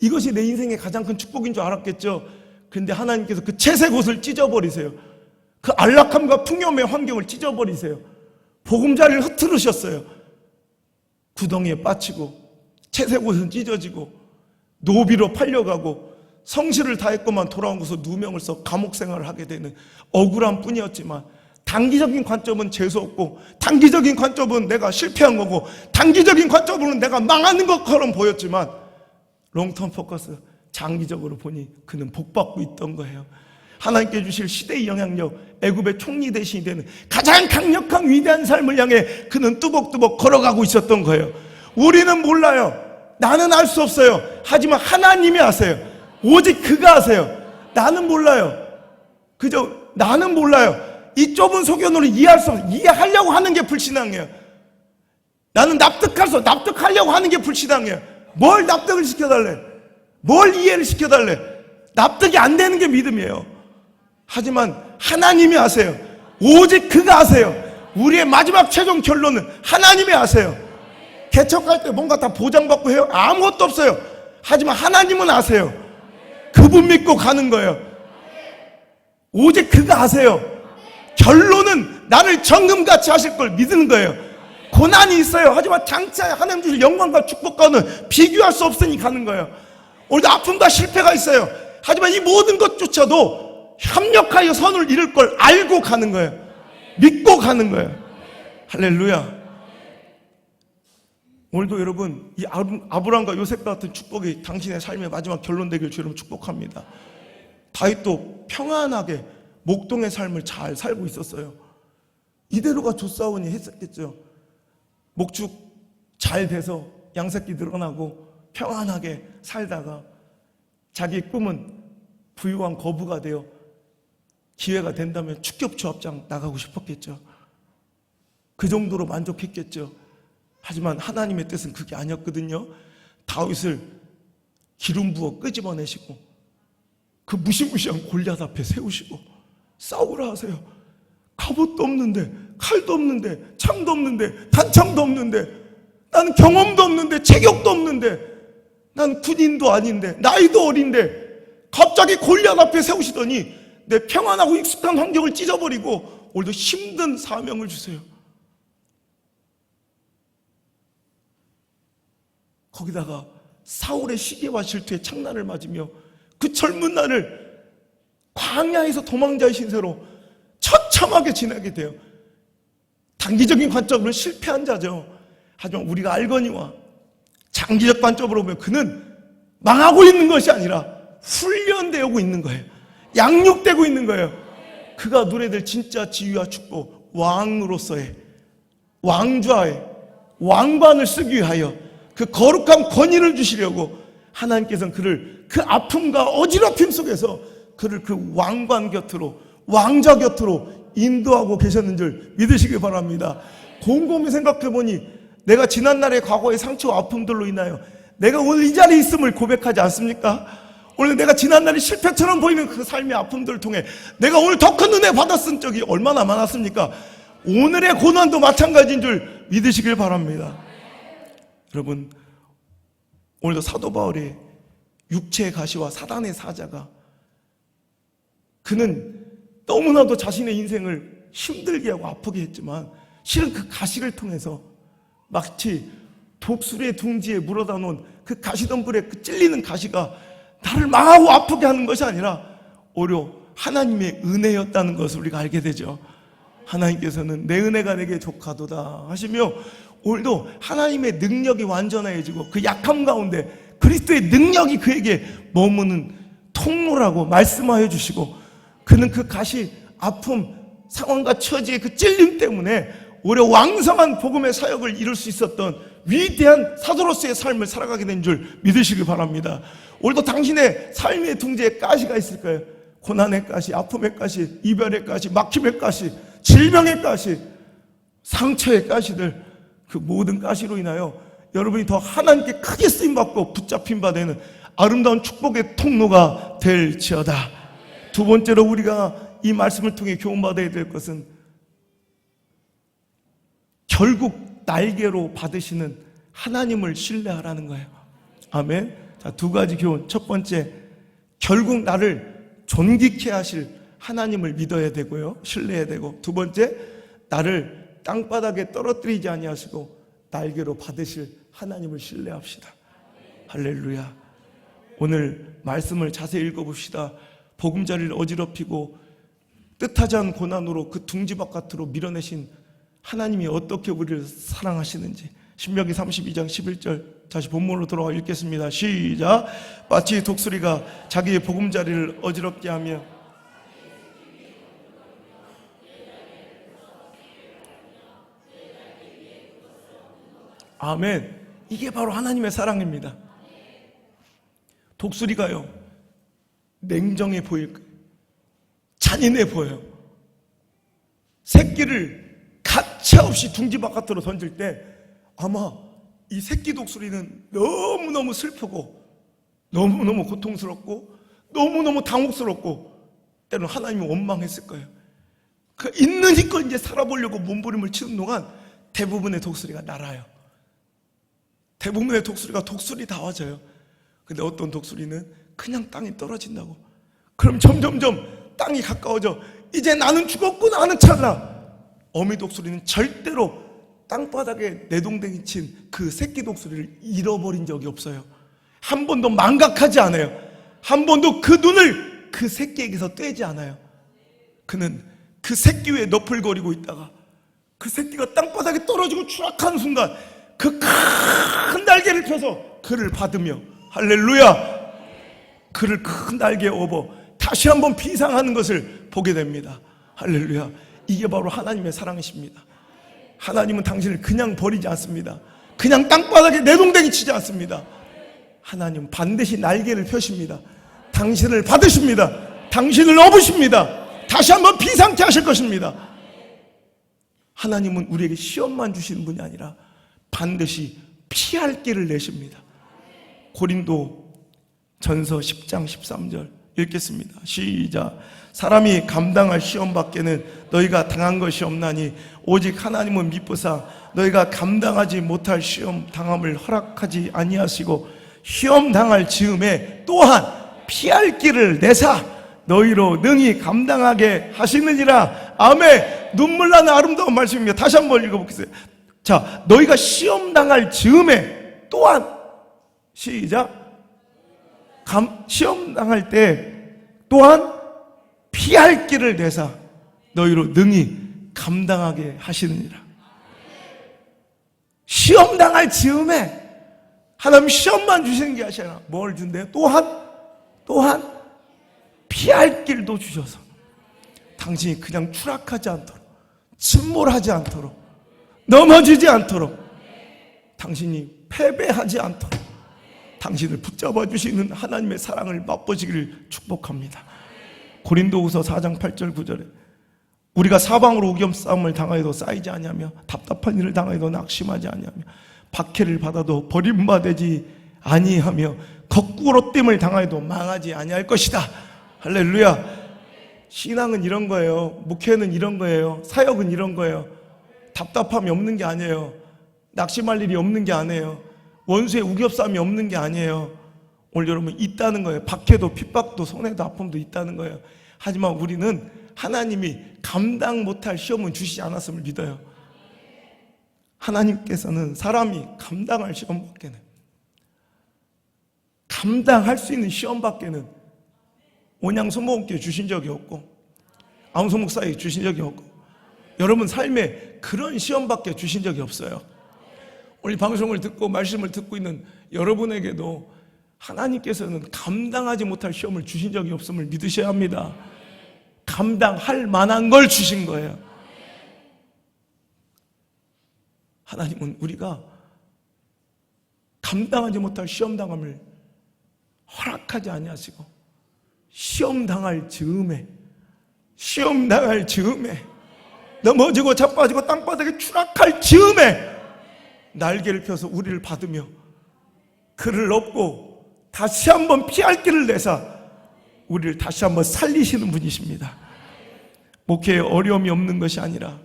이것이 내 인생의 가장 큰 축복인 줄 알았겠죠. 그런데 하나님께서 그 채색 옷을 찢어버리세요. 그 안락함과 풍요의 환경을 찢어버리세요. 보금자리를 흩트르셨어요. 구덩이에 빠치고 채색옷은 찢어지고 노비로 팔려가고 성실을 다했고만 돌아온 곳에서 누명을 써 감옥 생활을 하게 되는 억울한 뿐이었지만, 단기적인 관점은 재수없고 단기적인 관점은 내가 실패한 거고 단기적인 관점으로는 내가 망하는 것처럼 보였지만, 롱텀 포커스, 장기적으로 보니 그는 복받고 있던 거예요. 하나님께 주실 시대의 영향력, 애굽의 총리 대신이 되는 가장 강력한 위대한 삶을 향해 그는 뚜벅뚜벅 걸어가고 있었던 거예요. 우리는 몰라요. 나는 알 수 없어요. 하지만 하나님이 아세요. 오직 그가 아세요. 나는 몰라요. 그저 나는 몰라요. 이 좁은 소견으로 이해할 수 없어요. 이해하려고 하는 게 불신앙이에요. 나는 납득하려고 하는 게 불신앙이에요. 뭘 납득을 시켜달래? 뭘 이해를 시켜달래? 납득이 안 되는 게 믿음이에요. 하지만 하나님이 아세요. 오직 그가 아세요. 우리의 마지막 최종 결론은 하나님이 아세요. 개척할 때 뭔가 다 보장받고 해요? 아무것도 없어요. 하지만 하나님은 아세요. 그분 믿고 가는 거예요. 오직 그가 아세요. 결론은 나를 정금같이 하실 걸 믿는 거예요. 고난이 있어요. 하지만 장차 하나님 주실 영광과 축복과는 비교할 수 없으니 가는 거예요. 오늘도 아픔과 실패가 있어요. 하지만 이 모든 것조차도 협력하여 선을 이룰 걸 알고 가는 거예요. 믿고 가는 거예요. 할렐루야. 오늘도 여러분, 이 아브라함과 요셉과 같은 축복이 당신의 삶의 마지막 결론 되길 주님 축복합니다. 다윗도 평안하게 목동의 삶을 잘 살고 있었어요. 이대로가 좋사오니 했었겠죠. 목축 잘 돼서 양새끼 늘어나고 평안하게 살다가 자기 꿈은 부유한 거부가 되어 기회가 된다면 축격조합장 나가고 싶었겠죠. 그 정도로 만족했겠죠. 하지만 하나님의 뜻은 그게 아니었거든요. 다윗을 기름 부어 끄집어내시고 그 무시무시한 골리앗 앞에 세우시고 싸우라 하세요. 갑옷도 없는데, 칼도 없는데, 창도 없는데, 단창도 없는데, 나는 경험도 없는데, 체격도 없는데, 난 군인도 아닌데, 나이도 어린데 갑자기 골리앗 앞에 세우시더니 내 평안하고 익숙한 환경을 찢어버리고 오늘도 힘든 사명을 주세요. 거기다가 사울의 시기와 질투에 창난을 맞으며 그 젊은 날을 광야에서 도망자의 신세로 처참하게 지내게 돼요. 단기적인 관점으로 실패한 자죠. 하지만 우리가 알거니와 장기적 관점으로 보면 그는 망하고 있는 것이 아니라 훈련되고 있는 거예요. 양육되고 있는 거예요. 그가 누려야 진짜 지위와 축복, 왕으로서의 왕좌의 왕관을 쓰기 위하여 그 거룩한 권위를 주시려고 하나님께서는 그를 그 아픔과 어지럽힘 속에서 그를 그 왕관 곁으로, 왕자 곁으로 인도하고 계셨는 줄 믿으시기 바랍니다. 곰곰이 생각해보니 내가 지난날의 과거의 상처와 아픔들로 인하여 내가 오늘 이 자리에 있음을 고백하지 않습니까? 오늘 내가 지난날의 실패처럼 보이는 그 삶의 아픔들을 통해 내가 오늘 더 큰 은혜 받았은 적이 얼마나 많았습니까? 오늘의 고난도 마찬가지인 줄 믿으시길 바랍니다. 여러분, 오늘도 사도 바울의 육체의 가시와 사단의 사자가 그는 너무나도 자신의 인생을 힘들게 하고 아프게 했지만 실은 그 가시를 통해서 마치 독수리의 둥지에 물어다 놓은 그 가시덤불에 그 찔리는 가시가 나를 망하고 아프게 하는 것이 아니라 오히려 하나님의 은혜였다는 것을 우리가 알게 되죠. 하나님께서는 내 은혜가 내게 족하도다 하시며 오늘도 하나님의 능력이 완전해지고 그 약함 가운데 그리스도의 능력이 그에게 머무는 통로라고 말씀하여 주시고 그는 그 가시, 아픔, 상황과 처지의 그 찔림 때문에 오히려 왕성한 복음의 사역을 이룰 수 있었던 위대한 사도로서의 삶을 살아가게 된 줄 믿으시길 바랍니다. 오늘도 당신의 삶의 둥지에 가시가 있을 거예요. 고난의 가시, 아픔의 가시, 이별의 가시, 막힘의 가시, 질병의 가시, 상처의 가시들, 그 모든 가시로 인하여 여러분이 더 하나님께 크게 쓰임받고 붙잡힌 바 되는 아름다운 축복의 통로가 될지어다. 두 번째로 우리가 이 말씀을 통해 교훈받아야 될 것은 결국 날개로 받으시는 하나님을 신뢰하라는 거예요. 아멘. 자, 두 가지 교훈. 첫 번째, 결국 나를 존귀케 하실 하나님을 믿어야 되고요, 신뢰해야 되고, 두 번째, 나를 땅바닥에 떨어뜨리지 아니하시고 날개로 받으실 하나님을 신뢰합시다. 할렐루야. 오늘 말씀을 자세히 읽어봅시다. 보금자리를 어지럽히고 뜻하지 않은 고난으로 그 둥지 바깥으로 밀어내신 하나님이 어떻게 우리를 사랑하시는지. 신명기 32장 11절 다시 본문으로 돌아가 읽겠습니다. 시작. 마치 독수리가 자기의 보금자리를 어지럽게 하며 아멘. 이게 바로 하나님의 사랑입니다. 독수리가요, 냉정해 보일 거예요. 잔인해 보여요. 새끼를 가차없이 둥지 바깥으로 던질 때 아마 이 새끼 독수리는 너무너무 슬프고 너무너무 고통스럽고 너무너무 당혹스럽고 때로는 하나님이 원망했을 거예요. 그 있는 힘껏 이제 살아보려고 몸부림을 치는 동안 대부분의 독수리가 날아요. 대부분의 독수리가 독수리다워져요. 근데 어떤 독수리는 그냥 땅에 떨어진다고. 그럼 점점점 땅이 가까워져 이제 나는 죽었구나 하는 찰나 어미 독수리는 절대로 땅바닥에 내동댕이 친 그 새끼 독수리를 잃어버린 적이 없어요. 한 번도 망각하지 않아요. 한 번도 그 눈을 그 새끼에게서 떼지 않아요. 그는 그 새끼 위에 너풀거리고 있다가 그 새끼가 땅바닥에 떨어지고 추락하는 순간 그 큰 날개를 펴서 그를 받으며 할렐루야, 그를 큰 날개에 업어 다시 한번 비상하는 것을 보게 됩니다. 할렐루야. 이게 바로 하나님의 사랑이십니다. 하나님은 당신을 그냥 버리지 않습니다. 그냥 땅바닥에 내동댕이 치지 않습니다. 하나님은 반드시 날개를 펴십니다. 당신을 받으십니다. 당신을 업으십니다. 다시 한번 비상케 하실 것입니다. 하나님은 우리에게 시험만 주시는 분이 아니라 반드시 피할 길을 내십니다. 고린도 전서 10장 13절 읽겠습니다. 시작. 사람이 감당할 시험 밖에는 너희가 당한 것이 없나니 오직 하나님은 미쁘사 너희가 감당하지 못할 시험 당함을 허락하지 아니하시고 시험 당할 즈음에 또한 피할 길을 내사 너희로 능히 감당하게 하시느니라. 아멘. 눈물 나는 아름다운 말씀입니다. 다시 한번 읽어보겠어요. 자, 너희가 시험 당할 즈음에 또한 시작. 시험 당할 때 또한 피할 길을 내사 너희로 능히 감당하게 하시느니라. 시험 당할 즈음에 하나님 시험만 주시는 게 아니라 뭘 준대요? 또한 피할 길도 주셔서 당신이 그냥 추락하지 않도록, 침몰하지 않도록, 넘어지지 않도록, 당신이 패배하지 않도록 당신을 붙잡아 주시는 하나님의 사랑을 맛보시기를 축복합니다. 고린도후서 4장 8절 9절에 우리가 사방으로 우겨 싸움을 당하여도 쌓이지 아니하며 답답한 일을 당하여도 낙심하지 아니하며 박해를 받아도 버림받지 아니하며 거꾸로 땜을 당하여도 망하지 아니할 것이다. 할렐루야. 신앙은 이런 거예요. 목회는 이런 거예요. 사역은 이런 거예요. 답답함이 없는 게 아니에요. 낙심할 일이 없는 게 아니에요. 원수의 우겨싸움이 없는 게 아니에요. 오늘 여러분 있다는 거예요. 박해도 핍박도 손해도 아픔도 있다는 거예요. 하지만 우리는 하나님이 감당 못할 시험은 주시지 않았음을 믿어요. 하나님께서는 사람이 감당할 시험밖에는, 감당할 수 있는 시험밖에는 온양소목교회 주신 적이 없고 아웅소목사에 주신 적이 없고 여러분 삶에 그런 시험밖에 주신 적이 없어요. 오늘 방송을 듣고 말씀을 듣고 있는 여러분에게도 하나님께서는 감당하지 못할 시험을 주신 적이 없음을 믿으셔야 합니다. 감당할 만한 걸 주신 거예요. 하나님은 우리가 감당하지 못할 시험 당함을 허락하지 아니하시고 시험 당할 즈음에 넘어지고 자빠지고 땅바닥에 추락할 즈음에 날개를 펴서 우리를 받으며 그를 업고 다시 한번 피할 길을 내사 우리를 다시 한번 살리시는 분이십니다. 목회에 어려움이 없는 것이 아니라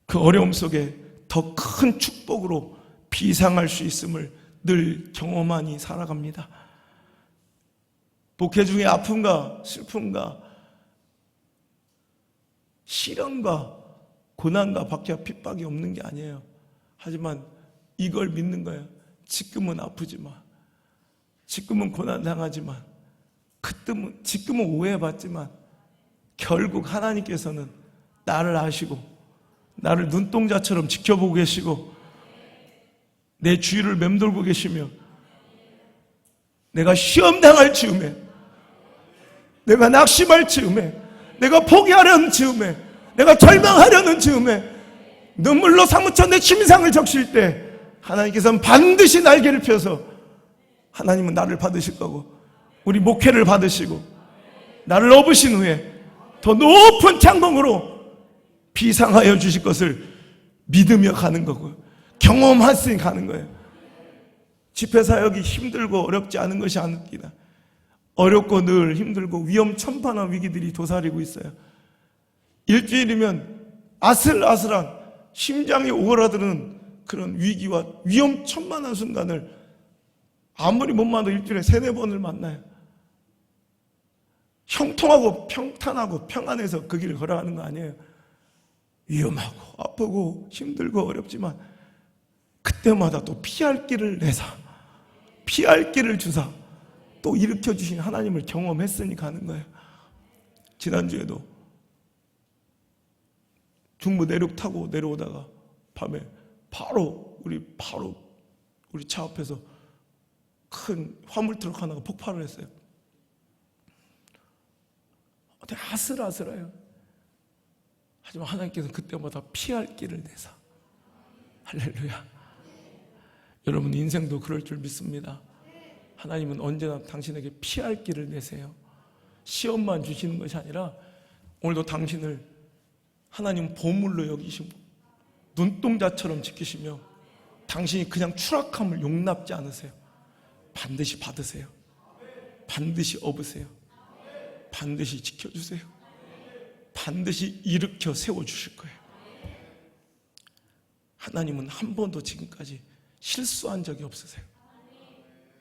그 어려움 속에 더 큰 축복으로 비상할 수 있음을 늘 경험하니 살아갑니다. 목회 중에 아픔과 슬픔과 시련과 고난과 박해와 핍박이 없는 게 아니에요. 하지만 이걸 믿는 거예요. 지금은 아프지만, 지금은 고난당하지만, 지금은 오해받지만 결국 하나님께서는 나를 아시고 나를 눈동자처럼 지켜보고 계시고 내 주위를 맴돌고 계시며 내가 시험당할 즈음에, 내가 낙심할 즈음에, 내가 포기하려는 즈음에, 내가 절망하려는 즈음에 눈물로 사무쳐 내 심상을 적실 때 하나님께서는 반드시 날개를 펴서 하나님은 나를 받으실 거고 우리 목회를 받으시고 나를 업으신 후에 더 높은 창공으로 비상하여 주실 것을 믿으며 가는 거고 경험했으니 가는 거예요. 집회사역이 힘들고 어렵지 않은 것이 아닙니다. 어렵고 늘 힘들고 위험천만한 위기들이 도사리고 있어요. 일주일이면 아슬아슬한 심장이 오그라드는 그런 위기와 위험천만한 순간을 아무리 못 만나도 일주일에 3-4번을 만나요. 형통하고 평탄하고 평안해서 그 길을 걸어가는 거 아니에요. 위험하고 아프고 힘들고 어렵지만 그때마다 또 피할 길을 내사, 피할 길을 주사 또 일으켜 주신 하나님을 경험했으니 가는 거예요. 지난주에도 중부 내륙 타고 내려오다가 밤에 바로 우리 차 앞에서 큰 화물 트럭 하나가 폭발을 했어요. 되게 아슬아슬해요. 하지만 하나님께서 그때마다 피할 길을 내사. 할렐루야. 여러분 인생도 그럴 줄 믿습니다. 하나님은 언제나 당신에게 피할 길을 내세요. 시험만 주시는 것이 아니라 오늘도 당신을 하나님 보물로 여기시고 눈동자처럼 지키시며 당신이 그냥 추락함을 용납지 않으세요. 반드시 받으세요. 반드시 업으세요. 반드시 지켜주세요. 반드시 일으켜 세워주실 거예요. 하나님은 한 번도 지금까지 실수한 적이 없으세요.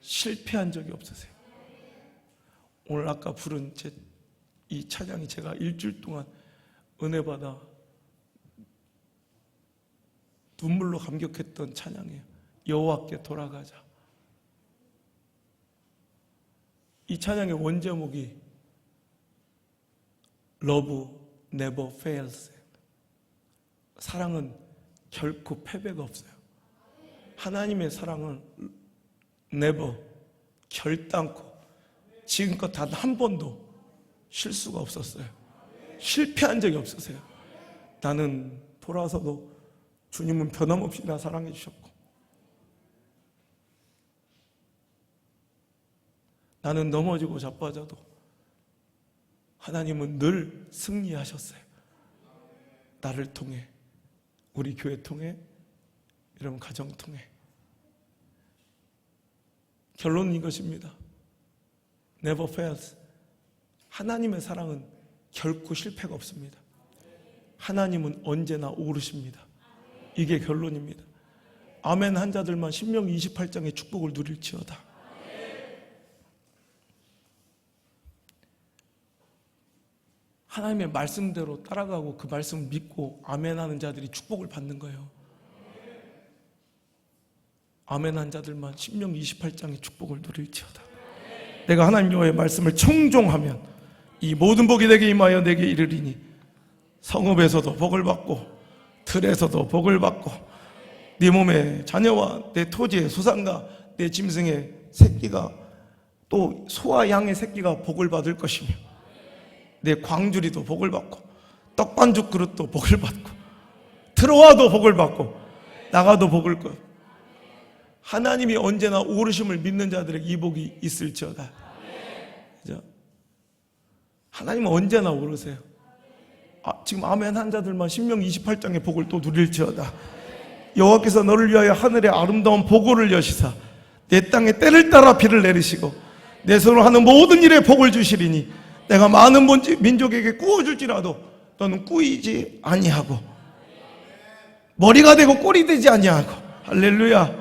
실패한 적이 없으세요. 오늘 아까 부른 이 찬양이 제가 일주일 동안 은혜 받아 눈물로 감격했던 찬양이에요. 여호와께 돌아가자. 이 찬양의 원제목이 Love never fails. 사랑은 결코 패배가 없어요. 하나님의 사랑은 never, 결단코 지금껏 단 한 번도 실수가 없었어요. 실패한 적이 없으세요. 나는 돌아서도 주님은 변함없이 나 사랑해 주셨고 나는 넘어지고 자빠져도 하나님은 늘 승리하셨어요. 나를 통해, 우리 교회 통해, 여러분 가정 통해. 결론은 이것입니다. Never fails. 하나님의 사랑은 결코 실패가 없습니다. 하나님은 언제나 오르십니다. 이게 결론입니다. 아멘 한 자들만 신명기 28장의 축복을 누릴지어다. 하나님의 말씀대로 따라가고 그 말씀을 믿고 아멘하는 자들이 축복을 받는 거예요. 아멘한 자들만 신명기 28장의 축복을 누릴지어다. 내가 하나님 여호와의 말씀을 청종하면 이 모든 복이 내게 임하여 내게 이르리니 성읍에서도 복을 받고 들에서도 복을 받고 네 몸의 자녀와 내 토지의 소산과 내 짐승의 새끼가 또 소와 양의 새끼가 복을 받을 것이며 내 광주리도 복을 받고 떡반죽 그릇도 복을 받고 들어와도 복을 받고 나가도 복을 것. 하나님이 언제나 오르심을 믿는 자들에게 이 복이 있을지어다. 그죠? 하나님은 언제나 오르세요. 지금 아멘 한 자들만 신명기 28장의 복을 또 누릴지어다. 여호와께서 너를 위하여 하늘의 아름다운 보고를 여시사 내 땅에 때를 따라 비를 내리시고 내 손으로 하는 모든 일에 복을 주시리니 내가 많은 민족에게 꾸어줄지라도 너는 꾸이지 아니하고 머리가 되고 꼴이 되지 아니하고 할렐루야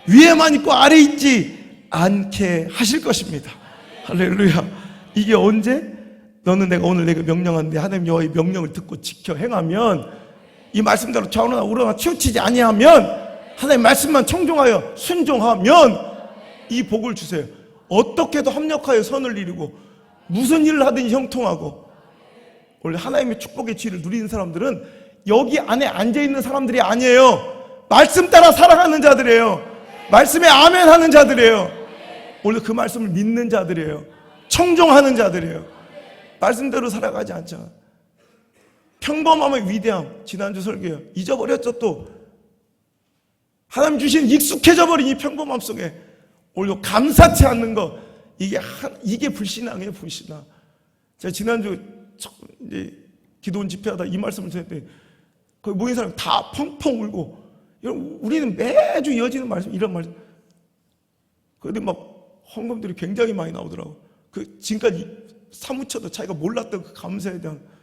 위에만 있고 아래 있지 않게 하실 것입니다. 할렐루야. 이게 언제? 너는 내가 오늘 내가 명령하는데 하나님 여호와의 명령을 듣고 지켜 행하면 이 말씀대로 좌우나 우러나 치우치지 아니하면, 하나님 말씀만 청종하여 순종하면 이 복을 주세요. 어떻게도 합력하여 선을 이루고 무슨 일을 하든지 형통하고. 원래 하나님의 축복의 지위를 누리는 사람들은 여기 안에 앉아있는 사람들이 아니에요. 말씀 따라 살아가는 자들이에요. 말씀에 아멘 하는 자들이에요. 원래 그 말씀을 믿는 자들이에요. 청종하는 자들이에요. 말씀대로 살아가지 않잖아. 평범함의 위대함, 지난주 설교예요. 잊어버렸죠. 또 하나님 주신 익숙해져 버린 이 평범함 속에 오히려 감사치 않는 거, 이게 불신앙이에요. 불신앙. 제가 지난주 이제 기도원 집회하다 이 말씀을 드렸더니 거기 모인 사람이 다 펑펑 울고, 우리는 매주 이어지는 말씀, 이런 말씀. 그런데 막 헌금들이 굉장히 많이 나오더라고. 그 지금까지 사무쳐도 자기가 몰랐던 그 감사에 대한,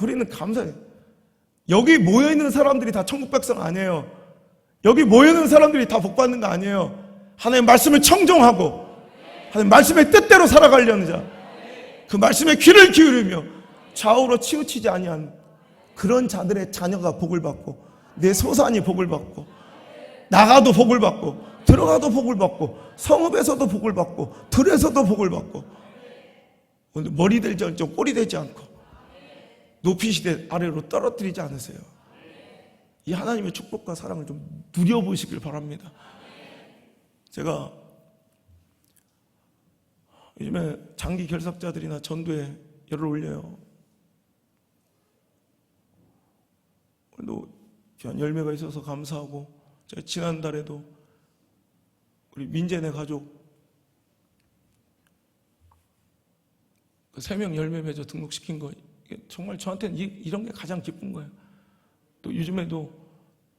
우리는 감사해. 여기 모여있는 사람들이 다 천국 백성 아니에요. 여기 모여있는 사람들이 다 복받는 거 아니에요. 하나님의 말씀을 청종하고 하나님의 말씀의 뜻대로 살아가려는 자, 그 말씀에 귀를 기울이며 좌우로 치우치지 아니한 그런 자들의 자녀가 복을 받고, 내 소산이 복을 받고, 나가도 복을 받고, 들어가도 복을 받고, 성읍에서도 복을 받고, 들에서도 복을 받고, 머리 되지 않고 꼬리 되지 않고 높이시되 아래로 떨어뜨리지 않으세요. 이 하나님의 축복과 사랑을 좀 누려보시길 바랍니다. 제가 요즘에 장기 결석자들이나 전도에 열을 올려요. 또 귀한 열매가 있어서 감사하고, 제가 지난달에도 우리 민재네 가족 3명 열매 맺어 등록시킨 거, 정말 저한테는 이런 게 가장 기쁜 거예요. 또 요즘에도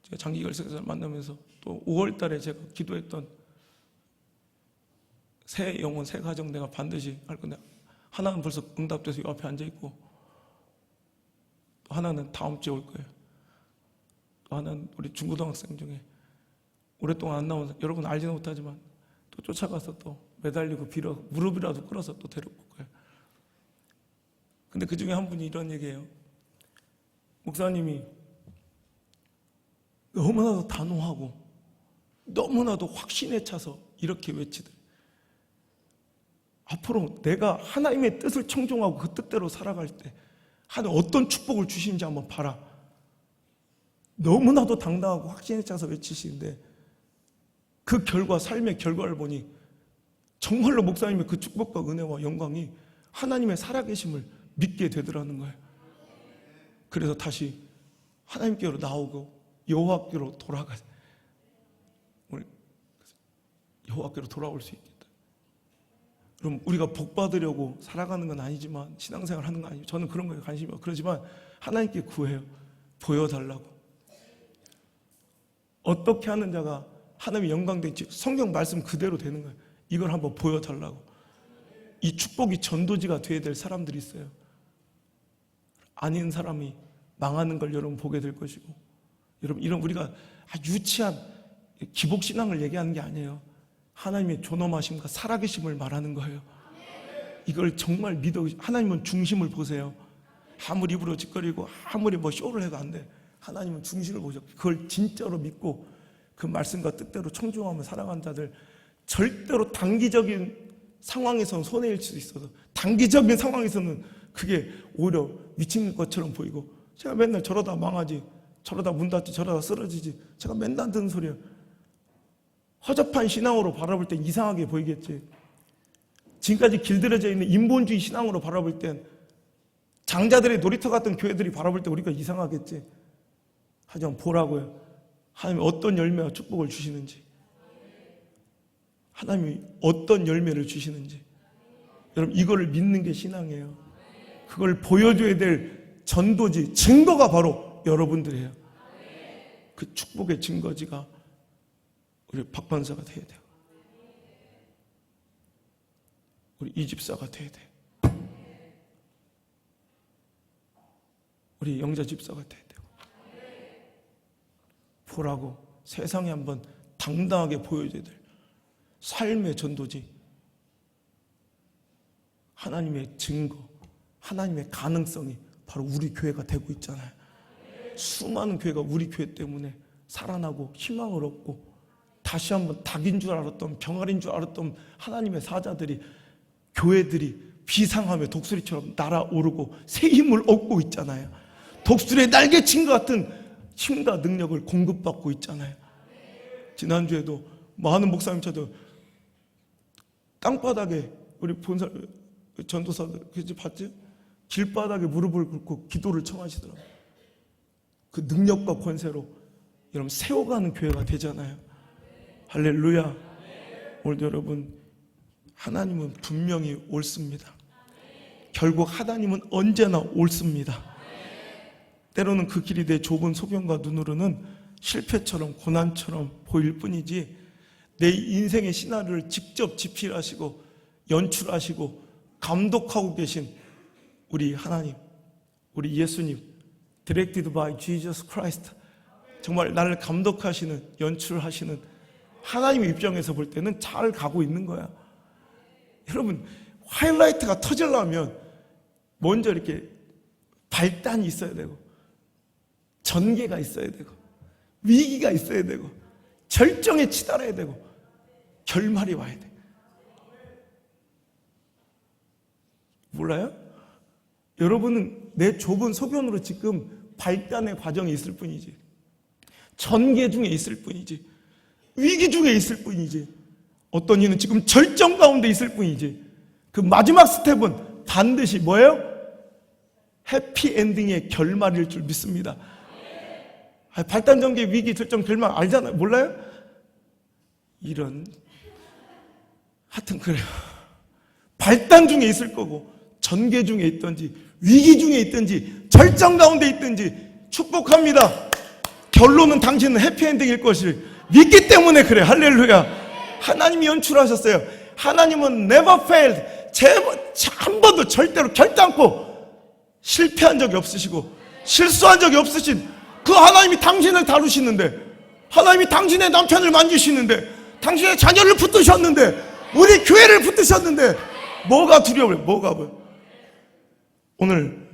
제가 장기 결석자 만나면서 또 5월 달에 제가 기도했던 새 영혼, 새 가정 내가 반드시 할 건데, 하나는 벌써 응답돼서 이 앞에 앉아있고, 또 하나는 다음 주에 올 거예요. 또 하나는 우리 중고등학생 중에 오랫동안 안 나온, 여러분 알지는 못하지만 또 쫓아가서 또 매달리고 빌어 무릎이라도 꿇어서 또 데려올 거예요. 근데 그 중에 한 분이 이런 얘기해요. 목사님이 너무나도 단호하고 너무나도 확신에 차서 이렇게 외치들, 앞으로 내가 하나님의 뜻을 청종하고 그 뜻대로 살아갈 때 하나님 어떤 축복을 주시는지 한번 봐라. 너무나도 당당하고 확신에 차서 외치시는데, 그 결과, 삶의 결과를 보니 정말로 목사님의 그 축복과 은혜와 영광이 하나님의 살아계심을 믿게 되더라는 거예요. 그래서 다시 하나님께로 나오고 여호와께로 돌아가, 여호와께로 돌아올 수 있겠다. 그럼 우리가 복 받으려고 살아가는 건 아니지만, 신앙생활 하는 건 아니고, 저는 그런 거에 관심이 없고, 그러지만 하나님께 구해요. 보여달라고. 어떻게 하는 자가 하나님의 영광될지 성경 말씀 그대로 되는 거예요. 이걸 한번 보여달라고. 이 축복이 전도지가 되어야 될 사람들이 있어요. 아닌 사람이 망하는 걸 여러분 보게 될 것이고, 여러분 이런 우리가 유치한 기복신앙을 얘기하는 게 아니에요. 하나님의 존엄하심과 살아계심을 말하는 거예요. 이걸 정말 믿어. 하나님은 중심을 보세요. 아무리 입으로 짓거리고 아무리 쇼를 해도 안 돼. 하나님은 중심을 보셔. 그걸 진짜로 믿고 그 말씀과 뜻대로 청종하며 살아가는 자들, 절대로 단기적인 상황에서는 손해일 수도 있어서, 단기적인 상황에서는 그게 오히려 미친 것처럼 보이고, 제가 맨날 저러다 망하지, 저러다 문 닫지, 저러다 쓰러지지, 제가 맨날 듣는 소리예요. 허접한 신앙으로 바라볼 땐 이상하게 보이겠지. 지금까지 길들여져 있는 인본주의 신앙으로 바라볼 땐, 장자들의 놀이터 같은 교회들이 바라볼 때 우리가 이상하겠지. 하지만 보라고요. 하나님이 어떤 열매와 축복을 주시는지, 하나님이 어떤 열매를 주시는지, 여러분 이거를 믿는 게 신앙이에요. 그걸 보여줘야 될 전도지, 증거가 바로 여러분들이에요. 그 축복의 증거지가 우리 박판사가 돼야 돼요. 우리 이집사가 돼야 돼요. 우리 영자 집사가 돼야 돼요. 보라고 세상에 한번 당당하게 보여줘야 될 삶의 전도지, 하나님의 증거, 하나님의 가능성이 바로 우리 교회가 되고 있잖아요. 수많은 교회가 우리 교회 때문에 살아나고 희망을 얻고 다시 한번 닭인 줄 알았던, 병아리인 줄 알았던 하나님의 사자들이, 교회들이 비상하며 독수리처럼 날아오르고 새 힘을 얻고 있잖아요. 독수리의 날개친 것 같은 힘과 능력을 공급받고 있잖아요. 지난주에도 많은 목사님 찾아 땅바닥에 우리 본사 전도사들 봤지? 길바닥에 무릎을 꿇고 기도를 청하시더라고요. 그 능력과 권세로 여러분 세워가는 교회가 되잖아요. 할렐루야. 오늘도 여러분, 하나님은 분명히 옳습니다. 결국 하나님은 언제나 옳습니다. 때로는 그 길이 내 좁은 소견과 눈으로는 실패처럼 고난처럼 보일 뿐이지, 내 인생의 시나리오를 직접 집필하시고 연출하시고 감독하고 계신 우리 하나님, 우리 예수님, Directed by Jesus Christ, 정말 나를 감독하시는, 연출하시는 하나님의 입장에서 볼 때는 잘 가고 있는 거야. 여러분, 하이라이트가 터지려면 먼저 이렇게 발단이 있어야 되고, 전개가 있어야 되고, 위기가 있어야 되고, 절정에 치달아야 되고, 결말이 와야 돼. 몰라요? 여러분은 내 좁은 소견으로 지금 발단의 과정이 있을 뿐이지, 전개 중에 있을 뿐이지, 위기 중에 있을 뿐이지, 어떤 이는 지금 절정 가운데 있을 뿐이지, 그 마지막 스텝은 반드시 뭐예요? 해피엔딩의 결말일 줄 믿습니다. 발단, 전개, 위기, 절정, 결말 알잖아요. 몰라요? 이런, 하여튼 그래요. 발단 중에 있을 거고, 전개 중에 있든지 위기 중에 있든지 절정 가운데 있든지 축복합니다. 결론은 당신은 해피엔딩일 것을 믿기 때문에 그래. 할렐루야. 하나님이 연출하셨어요. 하나님은 never failed, 한 번도 절대로 결단코 실패한 적이 없으시고 실수한 적이 없으신 그 하나님이 당신을 다루시는데, 하나님이 당신의 남편을 만지시는데, 당신의 자녀를 붙드셨는데, 우리 교회를 붙드셨는데 뭐가 두려워요? 뭐가 보여? 오늘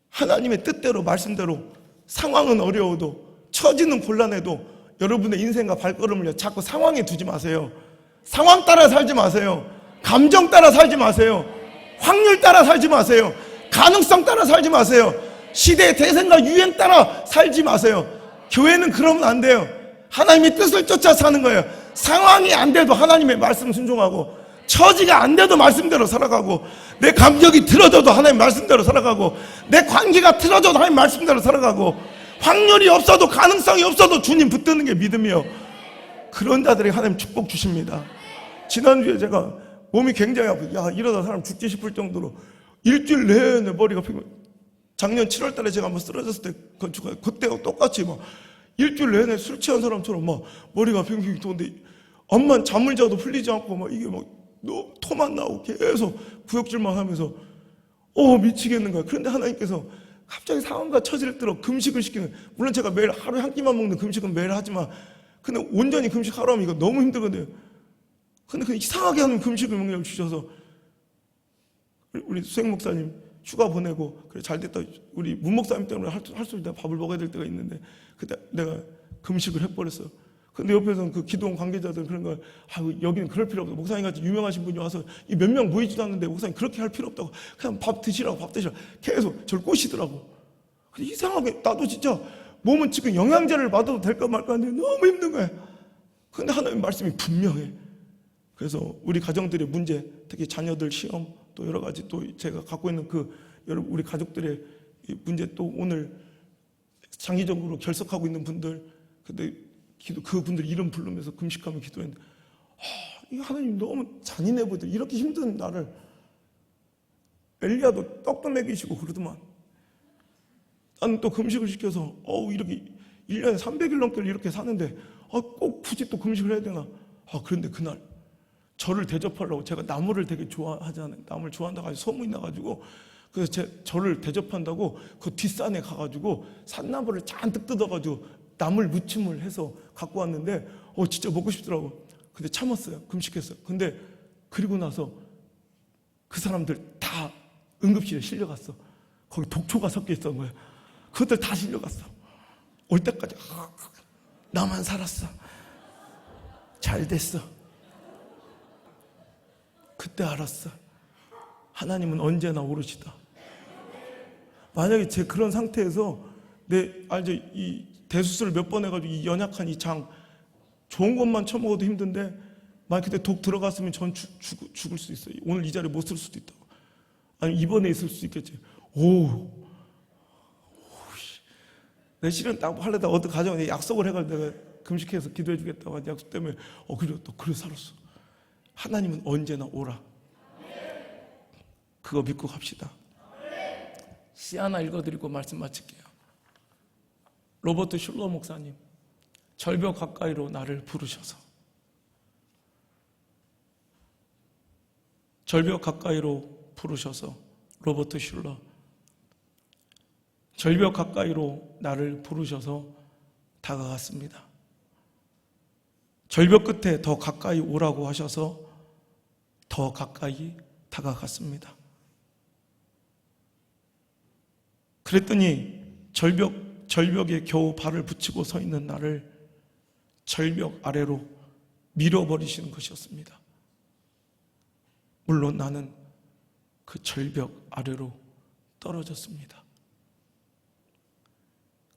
하나님의 뜻대로, 말씀대로 상황은 어려워도, 처지는 곤란해도 여러분의 인생과 발걸음을 자꾸 상황에 두지 마세요. 상황 따라 살지 마세요. 감정 따라 살지 마세요. 확률 따라 살지 마세요. 가능성 따라 살지 마세요. 시대의 대세과 유행 따라 살지 마세요. 교회는 그러면 안 돼요. 하나님의 뜻을 쫓아 사는 거예요. 상황이 안 돼도 하나님의 말씀 순종하고, 처지가 안 돼도 말씀대로 살아가고, 내 감격이 틀어져도 하나님 말씀대로 살아가고, 내 관계가 틀어져도 하나님 말씀대로 살아가고, 확률이 없어도, 가능성이 없어도 주님 붙드는 게 믿음이요. 그런 자들에게 하나님 축복 주십니다. 지난주에 제가 몸이 굉장히 아프고, 야, 이러다 사람 죽지 싶을 정도로 일주일 내내 머리가 아프고, 작년 7월 달에 제가 한번 쓰러졌을 때 건축가, 그때와 똑같이 막 일주일 내내 술 취한 사람처럼 막 머리가 빙빙 도는데, 암만 잠을 자도 풀리지 않고, 막 이게 막 토만 나오고 계속 구역질만 하면서 미치겠는 거야. 그런데 하나님께서 갑자기 상황과 처지를 들어 금식을 시키는, 물론 제가 매일 하루에 한 끼만 먹는 금식은 매일 하지만, 근데 온전히 금식하러 하면 이거 너무 힘들거든요. 근데 그 이상하게 하는 금식을 명령을 주셔서 우리 수행 목사님 휴가 보내고, 그래 잘 됐다, 우리 문 목사님 때문에 할 수 있다, 밥을 먹어야 될 때가 있는데 그때 내가 금식을 해버렸어요. 근데 옆에서는 그 기도원 관계자들 그런 거, 여기는 그럴 필요 없다, 목사님 같이 유명하신 분이 와서 몇 명 모이지도 않는데 목사님 그렇게 할 필요 없다고, 그냥 밥 드시라고 계속 저를 꼬시더라고. 근데 이상하게 나도 진짜 몸은 지금 영양제를 받아도 될까 말까 하는데 너무 힘든 거야. 근데 하나님 말씀이 분명해. 그래서 우리 가정들의 문제, 특히 자녀들 시험, 또 여러 가지, 또 제가 갖고 있는 우리 가족들의 문제, 또 오늘 장기적으로 결석하고 있는 분들, 근데 그분들 이름 부르면서 금식하며 기도했는데, 이 하나님 너무 잔인해 보이더라. 이렇게 힘든 나를, 엘리야도 떡도 먹이시고 그러더만, 나는 또 금식을 시켜서 이렇게 1년에 300일 넘게 이렇게 사는데 꼭 굳이 또 금식을 해야 되나? 그런데 그날 저를 대접하려고, 제가 나물을 되게 좋아하잖아요. 나물 좋아한다고 아주 소문이 나가지고, 그래서 저를 대접한다고 그 뒷산에 가가지고 산나물을 잔뜩 뜯어가지고 나물 무침을 해서 갖고 왔는데 진짜 먹고 싶더라고. 근데 참았어요. 금식했어요. 근데 그리고 나서 그 사람들 다 응급실에 실려갔어. 거기 독초가 섞여 있었던 거예요. 그것들 다 실려갔어. 올 때까지 나만 살았어. 잘 됐어. 그때 알았어. 하나님은 언제나 오르시다. 만약에 제 그런 상태에서 이 대수술을 몇 번 해가지고 이 연약한 이 장 좋은 것만 처먹어도 힘든데 만약 그때 독 들어갔으면 전 죽을 수 있어요. 오늘 이 자리에 못 쓸 수도 있다고. 아니 입원해 있을 수 있겠지. 내 실은 딱 하려다 어디 가자고 약속을 해가지고 내가 금식해서 기도해 주겠다고 한 약속 때문에 그래 살았어. 하나님은 언제나 오라. 그거 믿고 갑시다. 시 하나 읽어드리고 말씀 마칠게요. 로버트 슐러 목사님, 절벽 가까이로 나를 부르셔서. 절벽 가까이로 부르셔서. 로버트 슐러, 절벽 가까이로 나를 부르셔서 다가갔습니다. 절벽 끝에 더 가까이 오라고 하셔서 더 가까이 다가갔습니다. 그랬더니 절벽에 겨우 발을 붙이고 서 있는 나를 절벽 아래로 밀어버리시는 것이었습니다. 물론 나는 그 절벽 아래로 떨어졌습니다.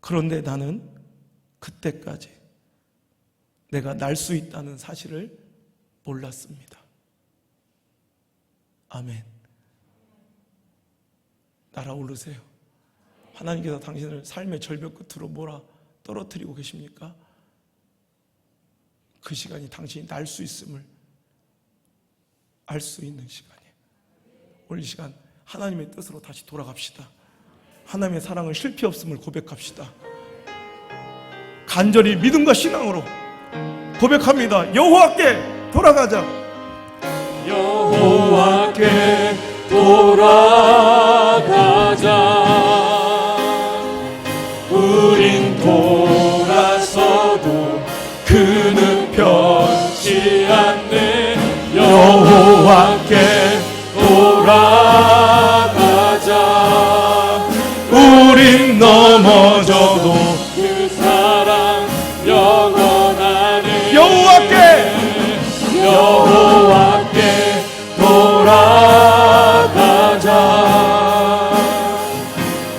그런데 나는 그때까지 내가 날 수 있다는 사실을 몰랐습니다. 아멘. 날아오르세요. 하나님께서 당신을 삶의 절벽 끝으로 몰아 떨어뜨리고 계십니까? 그 시간이 당신이 날 수 있음을 알 수 있는 시간이에요. 오늘 이 시간 하나님의 뜻으로 다시 돌아갑시다. 하나님의 사랑은 실패 없음을 고백합시다. 간절히 믿음과 신앙으로 고백합니다. 여호와께 돌아가자. 여호와께 돌아가자. 우린 돌아서도 그는 변치 않네. 여호와께 돌아가자. 우린 넘어져도 그 사랑 영원하네. 여호와께 돌아가자.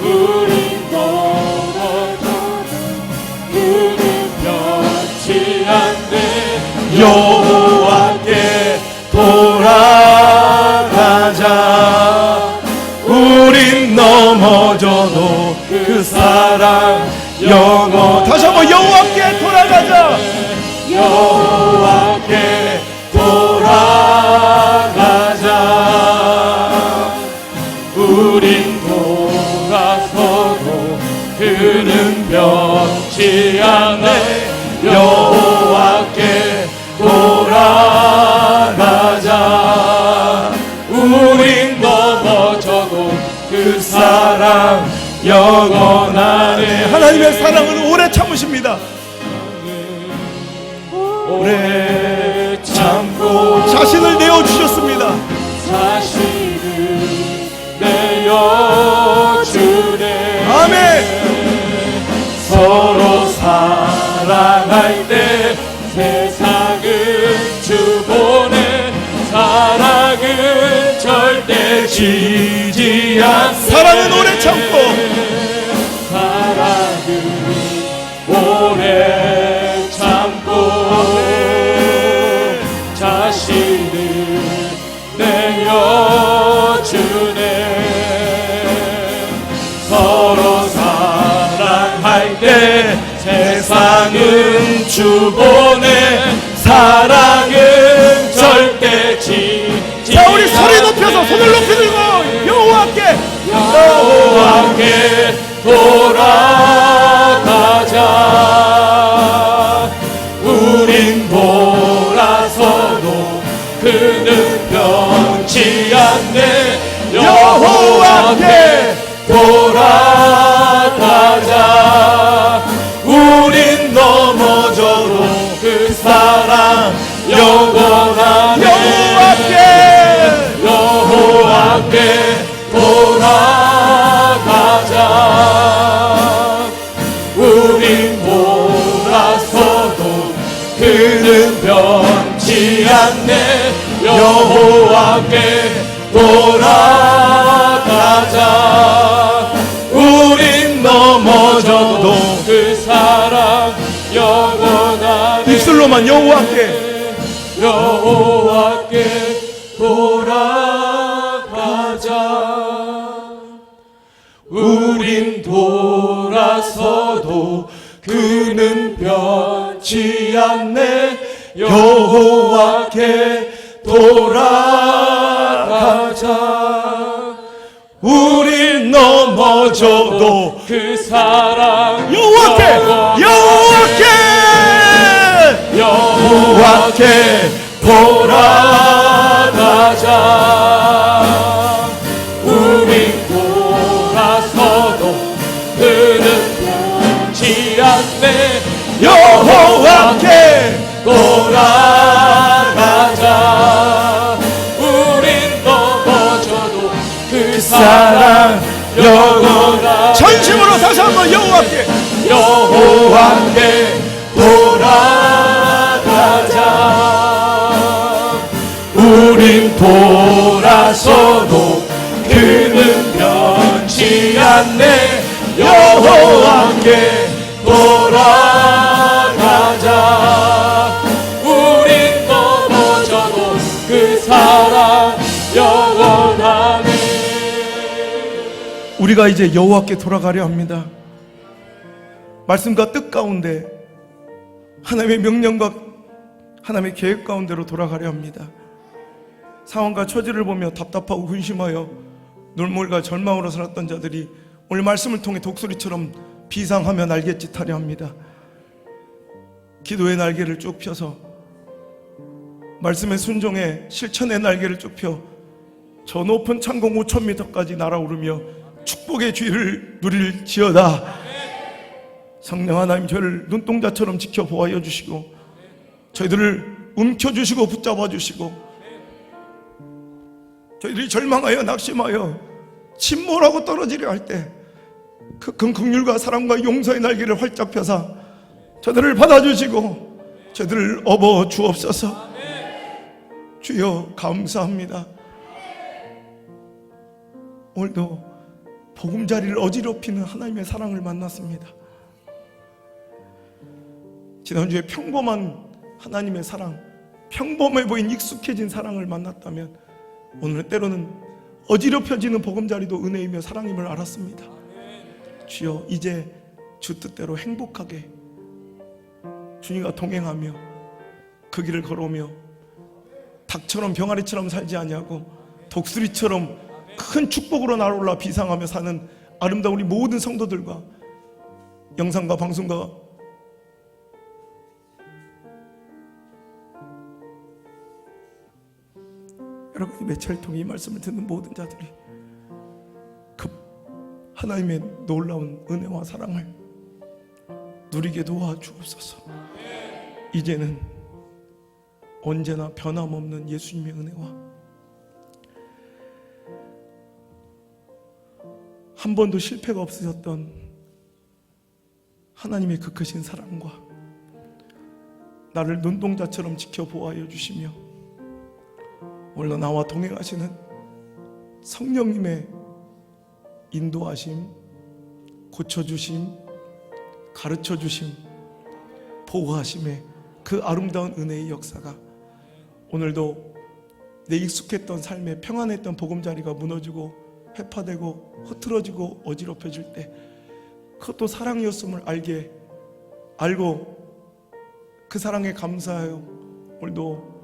우린 넘어져도 그는 변치 않네. 여호와께 돌아가자. 우린 넘어져도 그 사랑 영원. 다시 한번 여호와께 돌아가자. 여호와께 돌아가자. 우린 돌아서도 그는 변치 않네. 여호와께 돌아가자. 우린 넘어져도 그 사랑 영원하네. 하나님의 사랑은 오래 참으십니다. 오래 참고 자신을 내어주셨습니다. 자신을 내어주네. 아멘. 서로 사랑할 때 세상은 주보내. 사랑은 절대 지지 않네. 사랑은 오래 참고 사랑은 오래 참고 자신을 내어주네. 서로 사랑할 때 세상은 주보내. 사랑은 절대 지지. 자, 우리 소리 높여서 손을 높이 들고 여호와께 돌아가자. 우린 돌아서도 그는 변치 않네. 여호와께 돌아가자. 우린 넘어져도 그 그는 변치 않네. 여호와께 돌아가자. 우린 넘어져도 그 사랑 영원하네. 입술로만 여호와께 돌아가자. 우린 돌아서도 그는 변치 않네. 여호와께 돌아가자. 우린 넘어져도 그 사랑 여호와께 돌아가자. 우린 돌아서도 그는 변치 않네. 여호와께 돌아가자. 우린 넘어져도 그 사랑 영원하네. 전심으로 다시 한번 여호와께 돌아가자. 우린 돌아서도 그는 변치 않네. 여호와께 돌아가자. 우린 넘어져도 그 사랑 영원하네. 우리가 이제 여호와께 돌아가려 합니다. 말씀과 뜻 가운데 하나님의 명령과 하나님의 계획 가운데로 돌아가려 합니다. 상황과 처지를 보며 답답하고 근심하여 눈물과 절망으로 살았던 자들이 오늘 말씀을 통해 독수리처럼 비상하며 날갯짓하려 합니다. 기도의 날개를 쭉 펴서 말씀의 순종에 실천의 날개를 쭉 펴 저 높은 창공 5,000m까지 날아오르며 축복의 주의를 누릴지어다. 성령 하나님, 저를 눈동자처럼 지켜 보호하여 주시고 저희들을 움켜주시고 붙잡아 주시고 저희들이 절망하여 낙심하여 침몰하고 떨어지려 할 때 그 긍휼과 사랑과 용서의 날개를 활짝 펴사 저들을 받아주시고 저들을 업어 주옵소서. 주여 감사합니다. 오늘도 보금자리를 어지럽히는 하나님의 사랑을 만났습니다. 지난주에 평범한 하나님의 사랑, 평범해 보인 익숙해진 사랑을 만났다면 오늘은 때로는 어지럽혀지는 보금자리도 은혜이며 사랑임을 알았습니다. 주여, 이제 주 뜻대로 행복하게 주님과 동행하며 그 길을 걸어오며 닭처럼 병아리처럼 살지 아니하고 독수리처럼 큰 축복으로 날아올라 비상하며 사는 아름다운 우리 모든 성도들과 영상과 방송과 여러분이 매체를 통해 이 말씀을 듣는 모든 자들이 그 하나님의 놀라운 은혜와 사랑을 누리게 도와주옵소서. 이제는 언제나 변함없는 예수님의 은혜와 한 번도 실패가 없으셨던 하나님의 그 크신 사랑과 나를 눈동자처럼 지켜 보호하여 주시며 오늘도 나와 동행하시는 성령님의 인도하심, 고쳐주심, 가르쳐주심, 보호하심의 그 아름다운 은혜의 역사가 오늘도 내 익숙했던 삶에 평안했던 보금자리가 무너지고 회파되고 흐트러지고 어지럽혀질 때 그것도 사랑이었음을 알고 그 사랑에 감사하여 오늘도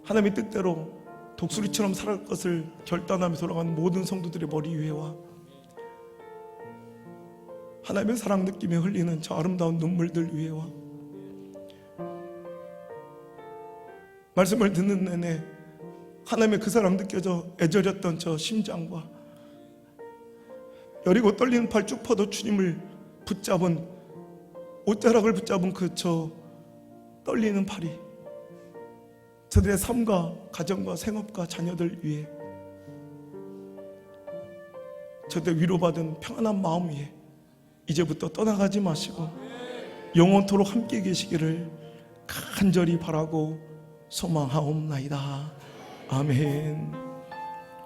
하나님의 뜻대로 독수리처럼 살아갈 것을 결단하며 돌아가는 모든 성도들의 머리 위에와 하나님의 사랑 느끼며 흘리는 저 아름다운 눈물들 위에와 말씀을 듣는 내내 하나님의 그 사랑 느껴져 애절했던 저 심장과 여리고 떨리는 팔 쭉 뻗어 주님을 붙잡은 옷자락을 붙잡은 그 저 떨리는 팔이 저들의 삶과 가정과 생업과 자녀들 위해 저들 위로받은 평안한 마음 위에 이제부터 떠나가지 마시고 영원토록 함께 계시기를 간절히 바라고 소망하옵나이다. 아멘.